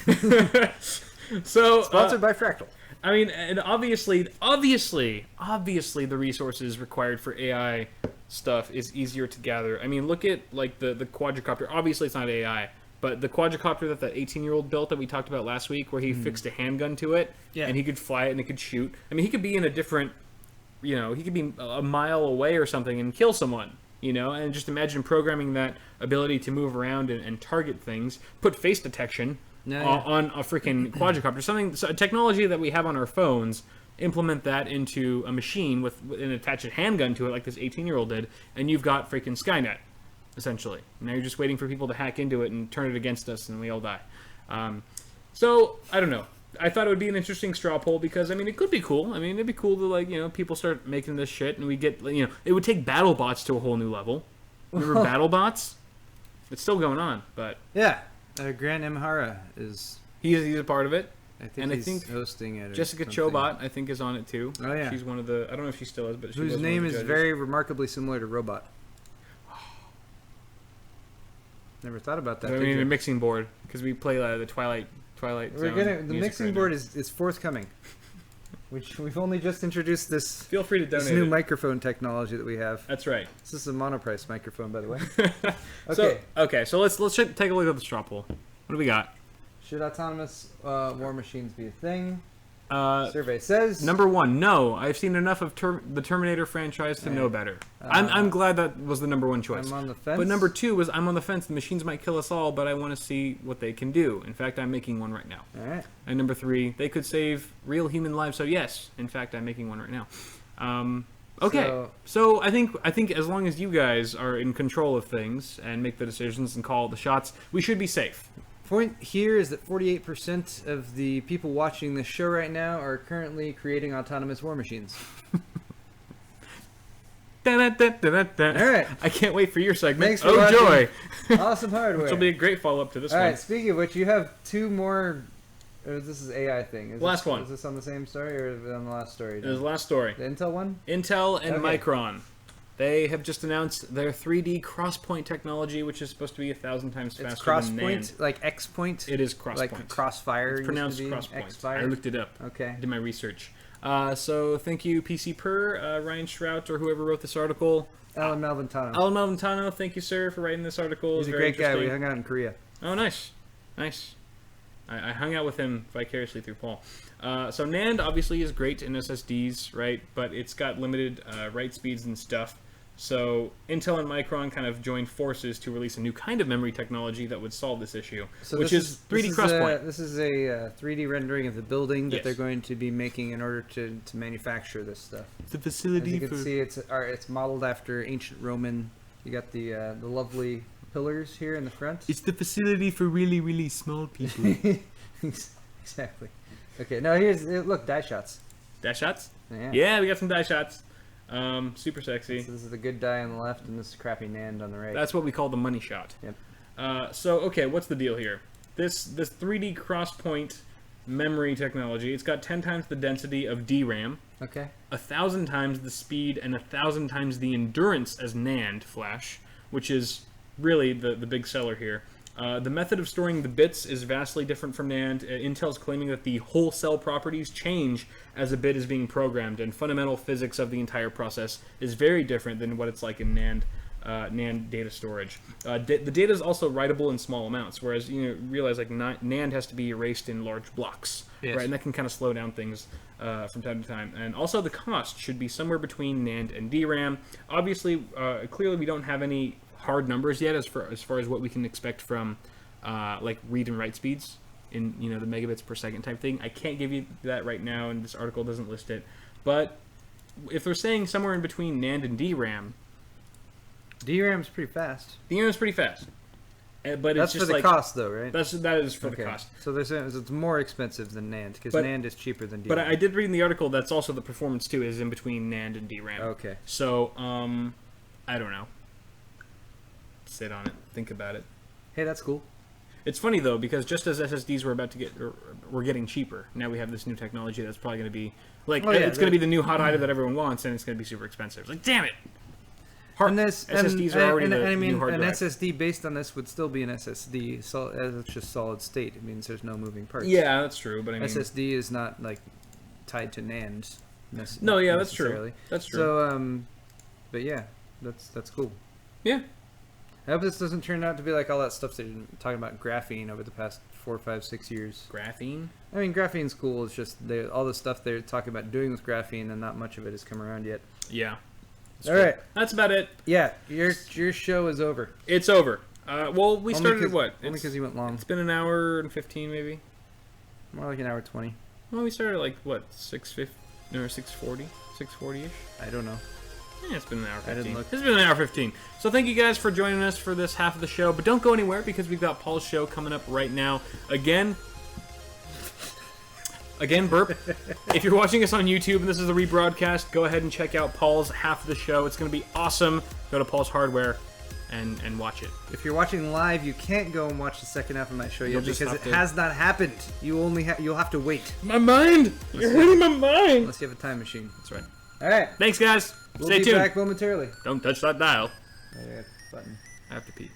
So sponsored by Fractal. I mean, and obviously, the resources required for AI stuff is easier to gather. I mean, look at like the quadricopter. Obviously, it's not AI, but the quadricopter that 18-year-old built that we talked about last week, where he fixed a handgun to it, and he could fly it and it could shoot. I mean, he could be in a different, he could be a mile away or something and kill someone. And just imagine programming that ability to move around and target things, put face detection on a freaking quadricopter, a technology that we have on our phones, implement that into a machine and attach a handgun to it like this 18-year-old did, and you've got freaking Skynet, essentially. Now you're just waiting for people to hack into it and turn it against us, and we all die. So, I don't know. I thought it would be an interesting straw poll because, I mean, it could be cool. I mean, it'd be cool to, people start making this shit and we get, it would take BattleBots to a whole new level. Remember BattleBots? It's still going on, but... Yeah. Grant Imhara is... He's a part of it. I think he's hosting it. Jessica Chobot, I think, is on it too. Oh, yeah. She's one of the... I don't know if she still is, but she whose name is very remarkably similar to Robot. Never thought about that. I mean, a mixing board, because we play the Twilight the mixing board is forthcoming, which we've only just introduced this. Feel free to donate. This new microphone technology that we have. That's right. This is a monoprice microphone, by the way. Okay. So let's take a look at the straw poll. What do we got? Should autonomous war machines be a thing? Survey says number 1, no. I've seen enough of the Terminator franchise to know better. I'm glad that was the number 1 choice. I'm on the fence. But number 2 was I'm on the fence. The machines might kill us all, but I want to see what they can do. In fact, I'm making one right now. All right. And number 3, they could save real human lives. So yes, in fact, I'm making one right now. Okay. So I think as long as you guys are in control of things and make the decisions and call the shots, we should be safe. Point here is that 48% of the people watching this show right now are currently creating autonomous war machines. All right. I can't wait for your segment. Thanks for watching. Joy! Awesome hardware. Which will be a great follow-up to this one. one. All right, speaking of which, you have 2 more Or this is AI thing. Last one. Is this on the same story or is it on the last story? It was the last story. The Intel one? Intel and Micron. They have just announced their 3D XPoint technology, which is supposed to be 1,000 times faster than NAND. XPoint, like XPoint? It is XPoint. Like Crossfire. It's pronounced XPoint. I looked it up. Okay. Did my research. So thank you, PC Per, Ryan Shrout, or whoever wrote this article. Alan Malventano. Alan Malventano, thank you, sir, for writing this article. He's a great guy. We hung out in Korea. Oh, nice. Nice. I hung out with him vicariously through Paul. So NAND obviously is great in SSDs, right? But it's got limited write speeds and stuff. So Intel and Micron kind of joined forces to release a new kind of memory technology that would solve this issue, which is 3D XPoint. This is a 3D rendering of the building that they're going to be making in order to manufacture this stuff. The facility. As you can see, it's modeled after ancient Roman. You got the lovely pillars here in the front. It's the facility for really, really small people. Exactly. Okay, now look, die shots. Die shots? Yeah. Yeah, we got some die shots. Super sexy. So this is the good die on the left and this crappy NAND on the right. That's what we call the money shot. Yep. So, okay, what's the deal here? This 3D XPoint memory technology, it's got 10 times the density of DRAM. Okay. 1,000 times the speed and 1,000 times the endurance as NAND flash, which is really the big seller here. The method of storing the bits is vastly different from NAND. Intel's claiming that the whole cell properties change as a bit is being programmed, and fundamental physics of the entire process is very different than what it's like in NAND data storage. The data is also writable in small amounts, whereas you realize like NAND has to be erased in large blocks, right? And that can kind of slow down things from time to time. And also the cost should be somewhere between NAND and DRAM. Obviously, clearly we don't have any hard numbers yet as far as what we can expect from like read and write speeds in the megabits per second type thing. I can't give you that right now, and this article doesn't list it. But if they're saying somewhere in between NAND and DRAM, DRAM's pretty fast. DRAM's pretty fast, but that's it's just for the cost, though, right? That is for the cost. So they're saying it's more expensive than NAND because NAND is cheaper than DRAM. But I did read in the article that's also the performance too is in between NAND and DRAM. Okay. So I don't know. Sit on it, think about it. Hey, that's cool. It's funny though, because just as SSDs were getting cheaper, now we have this new technology that's probably going to be like it's going to be the new hot item that everyone wants, and it's going to be super expensive. Like, damn it! SSDs are already the new hard drive. An SSD based on this would still be an SSD, it's just solid state. It means there's no moving parts. Yeah, that's true. But I mean, SSD is not like tied to NAND. No, yeah, that's true. That's true. So, but yeah, that's cool. Yeah. I hope this doesn't turn out to be like all that stuff that you're talking about graphene over the past 4, 5, 6 years. Graphene? I mean, graphene's cool. It's just all the stuff they're talking about doing with graphene, and not much of it has come around yet. Yeah. All right. That's about it. Yeah, your show is over. It's over. Well, we started at what? Only because you went long. It's been an hour and 15, maybe. More like an hour 20. Well, we started at like what, 6:50 or 6:40, 6:40ish. I don't know. Yeah, it's been an hour 15. I didn't look. It's been an hour 15. So thank you guys for joining us for this half of the show. But don't go anywhere because we've got Paul's show coming up right now. Again, burp. If you're watching us on YouTube and this is a rebroadcast, go ahead and check out Paul's half of the show. It's going to be awesome. Go to Paul's Hardware and watch it. If you're watching live, you can't go and watch the second half of my show yet because it has not happened. You'll have to wait. My mind! You're hurting my mind! Unless you have a time machine. That's right. All right. Thanks, guys. We'll Stay tuned. be back momentarily. Don't touch that dial. Button. I have to pee.